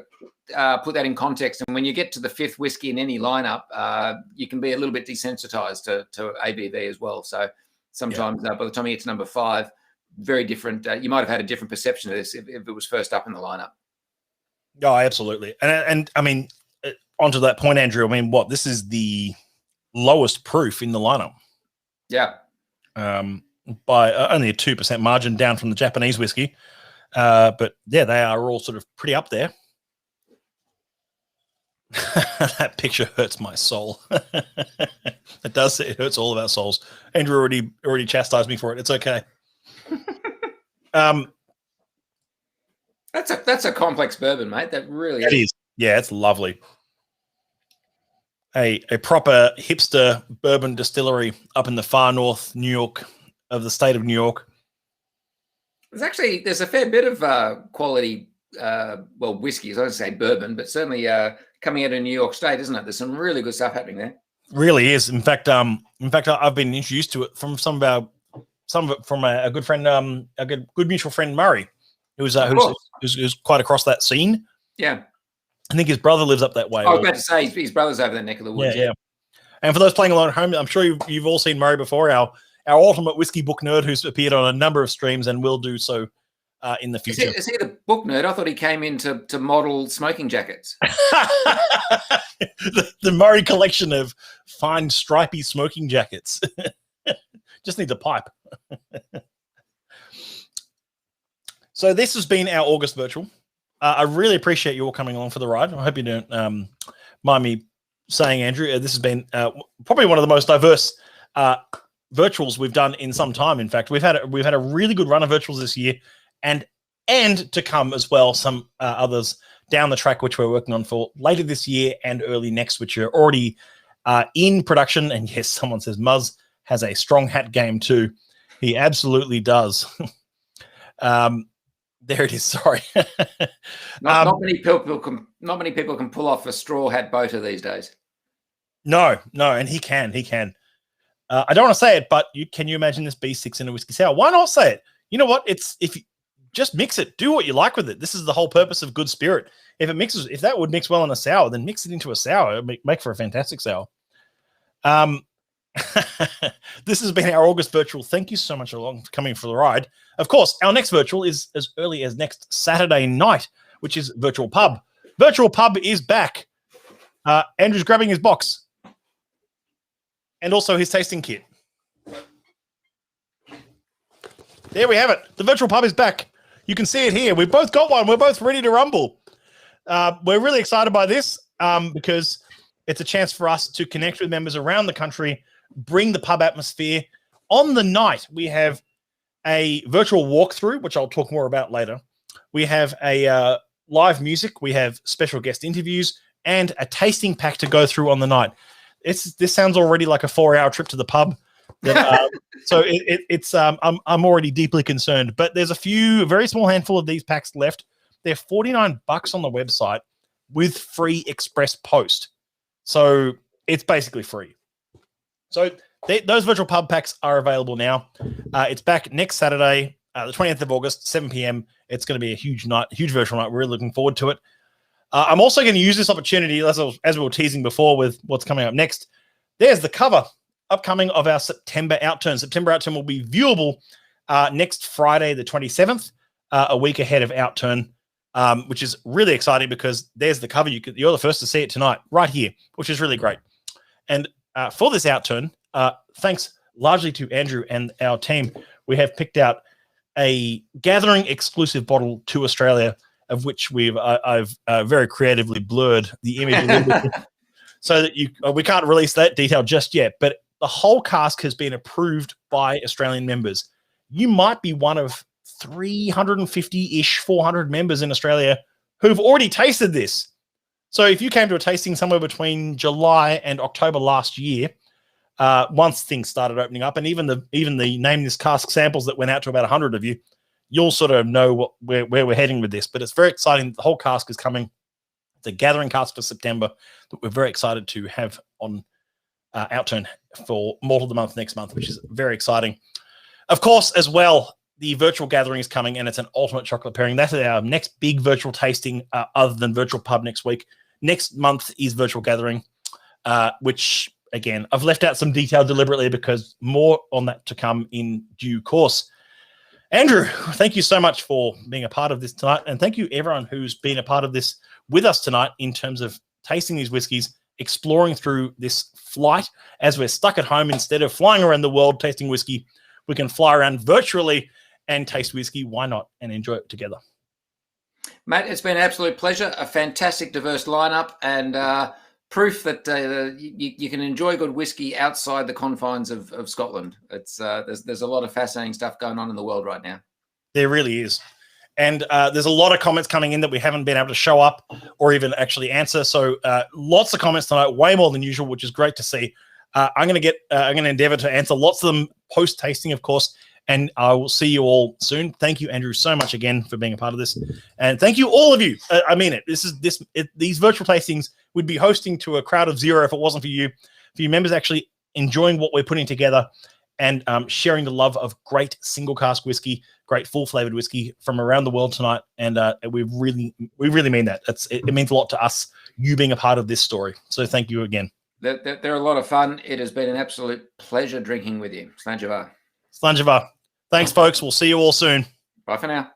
put that in context. And when you get to the fifth whiskey in any lineup, you can be a little bit desensitized to ABV as well. So sometimes by the time you get to number 5, very different. You might have had a different perception of this if it was first up in the lineup. Oh, absolutely. And I mean, onto that point, Andrew, I mean, this is the lowest proof in the lineup. Yeah. By only a 2% margin down from the Japanese whiskey. But yeah, they are all sort of pretty up there. That picture hurts my soul. It does. It hurts all of our souls. Andrew already chastised me for it. It's okay. That's a complex bourbon, mate. That really is. Yeah, it's lovely. A proper hipster bourbon distillery up in the far north New York of the state of New York. There's a fair bit of quality whiskeys. I would say bourbon, but certainly coming out of New York State, isn't it? There's some really good stuff happening there. Really is. In fact, I've been introduced to it from some of it from a good friend, a good mutual friend, Murray, who's quite across that scene. Yeah. I think his brother lives up that way. I was about to say his brother's over that neck of the woods. Yeah. And for those playing along at home, I'm sure you've all seen Murray before, our ultimate whiskey book nerd who's appeared on a number of streams and will do so in the future. Is he the book nerd? I thought he came in to model smoking jackets. the Murray collection of fine stripy smoking jackets. Just needs a pipe. So this has been our August virtual. I really appreciate you all coming along for the ride. I hope you don't mind me saying, Andrew, this has been probably one of the most diverse virtuals we've done in some time. In fact, we've had a really good run of virtuals this year, and to come as well. Some others down the track, which we're working on for later this year and early next, which are already in production. And yes, someone says Muzz has a strong hat game too. He absolutely does. There it is. Sorry. Not many people can pull off a straw hat boater these days. No, and he can. I don't want to say it, but can you imagine this B6 in a whiskey sour? Why not say it? You know what? If you just mix it, do what you like with it. This is the whole purpose of good spirit. If that would mix well in a sour, then mix it into a sour. It'd make for a fantastic sour. This has been our August virtual. Thank you so much for coming for the ride. Of course, our next virtual is as early as next Saturday night, which is Virtual Pub. Virtual Pub is back. Andrew's grabbing his box and also his tasting kit. There we have it. The Virtual Pub is back. You can see it here. We've both got one. We're both ready to rumble. We're really excited by this because it's a chance for us to connect with members around the country, bring the pub atmosphere. On the night, we have a virtual walkthrough, which I'll talk more about later. We have a live music. We have special guest interviews and a tasting pack to go through on the night. This sounds already like a 4-hour trip to the pub. So I'm already deeply concerned. But there's a very small handful of these packs left. They're $49 on the website with free express post. So it's basically free. So those virtual pub packs are available now. It's back next Saturday, the 20th of August, 7 p.m. It's going to be a huge virtual night. We're really looking forward to it. I'm also going to use this opportunity, as we were teasing before with what's coming up next. There's the cover upcoming of our September outturn. September outturn will be viewable next Friday, the 27th, a week ahead of outturn. Which is really exciting because there's the cover. You're the first to see it tonight, right here, which is really great. And for this outturn, thanks largely to Andrew and our team, we have picked out a Gathering exclusive bottle to Australia, of which I've very creatively blurred the image a little bit, so that we can't release that detail just yet. But the whole cask has been approved by Australian members. You might be one of 350-ish, 400 members in Australia who've already tasted this. So if you came to a tasting somewhere between July and October last year, once things started opening up, and even the name this cask samples that went out to about 100 of you, you'll sort of know where we're heading with this. But it's very exciting. The whole cask is coming. It's a gathering cask for September that we're very excited to have on outturn for Malt of the Month next month, which is very exciting. Of course, as well, the virtual gathering is coming, and it's an ultimate chocolate pairing. That's our next big virtual tasting, other than virtual pub next week. Next month is virtual gathering, which, again, I've left out some detail deliberately because more on that to come in due course. Andrew, thank you so much for being a part of this tonight, and thank you everyone who's been a part of this with us tonight in terms of tasting these whiskies, exploring through this flight. As we're stuck at home, instead of flying around the world tasting whiskey, we can fly around virtually and taste whiskey. Why not? And enjoy it together. Matt, it's been an absolute pleasure. A fantastic, diverse lineup, and proof that you can enjoy good whiskey outside the confines of Scotland. It's there's a lot of fascinating stuff going on in the world right now. There really is. And there's a lot of comments coming in that we haven't been able to show up or even actually answer. So lots of comments tonight, way more than usual, which is great to see. I'm going to endeavor to answer lots of them post tasting, of course. And I will see you all soon. Thank you, Andrew, so much again for being a part of this. And thank you, all of you. I mean it. These virtual tastings would be hosting to a crowd of zero if it wasn't for you members actually enjoying what we're putting together and sharing the love of great single cask whiskey, great full flavored whiskey from around the world tonight. And we really mean that. It means a lot to us, you being a part of this story. So thank you again. They're a lot of fun. It has been an absolute pleasure drinking with you. Slanjava. Thanks, folks. We'll see you all soon. Bye for now.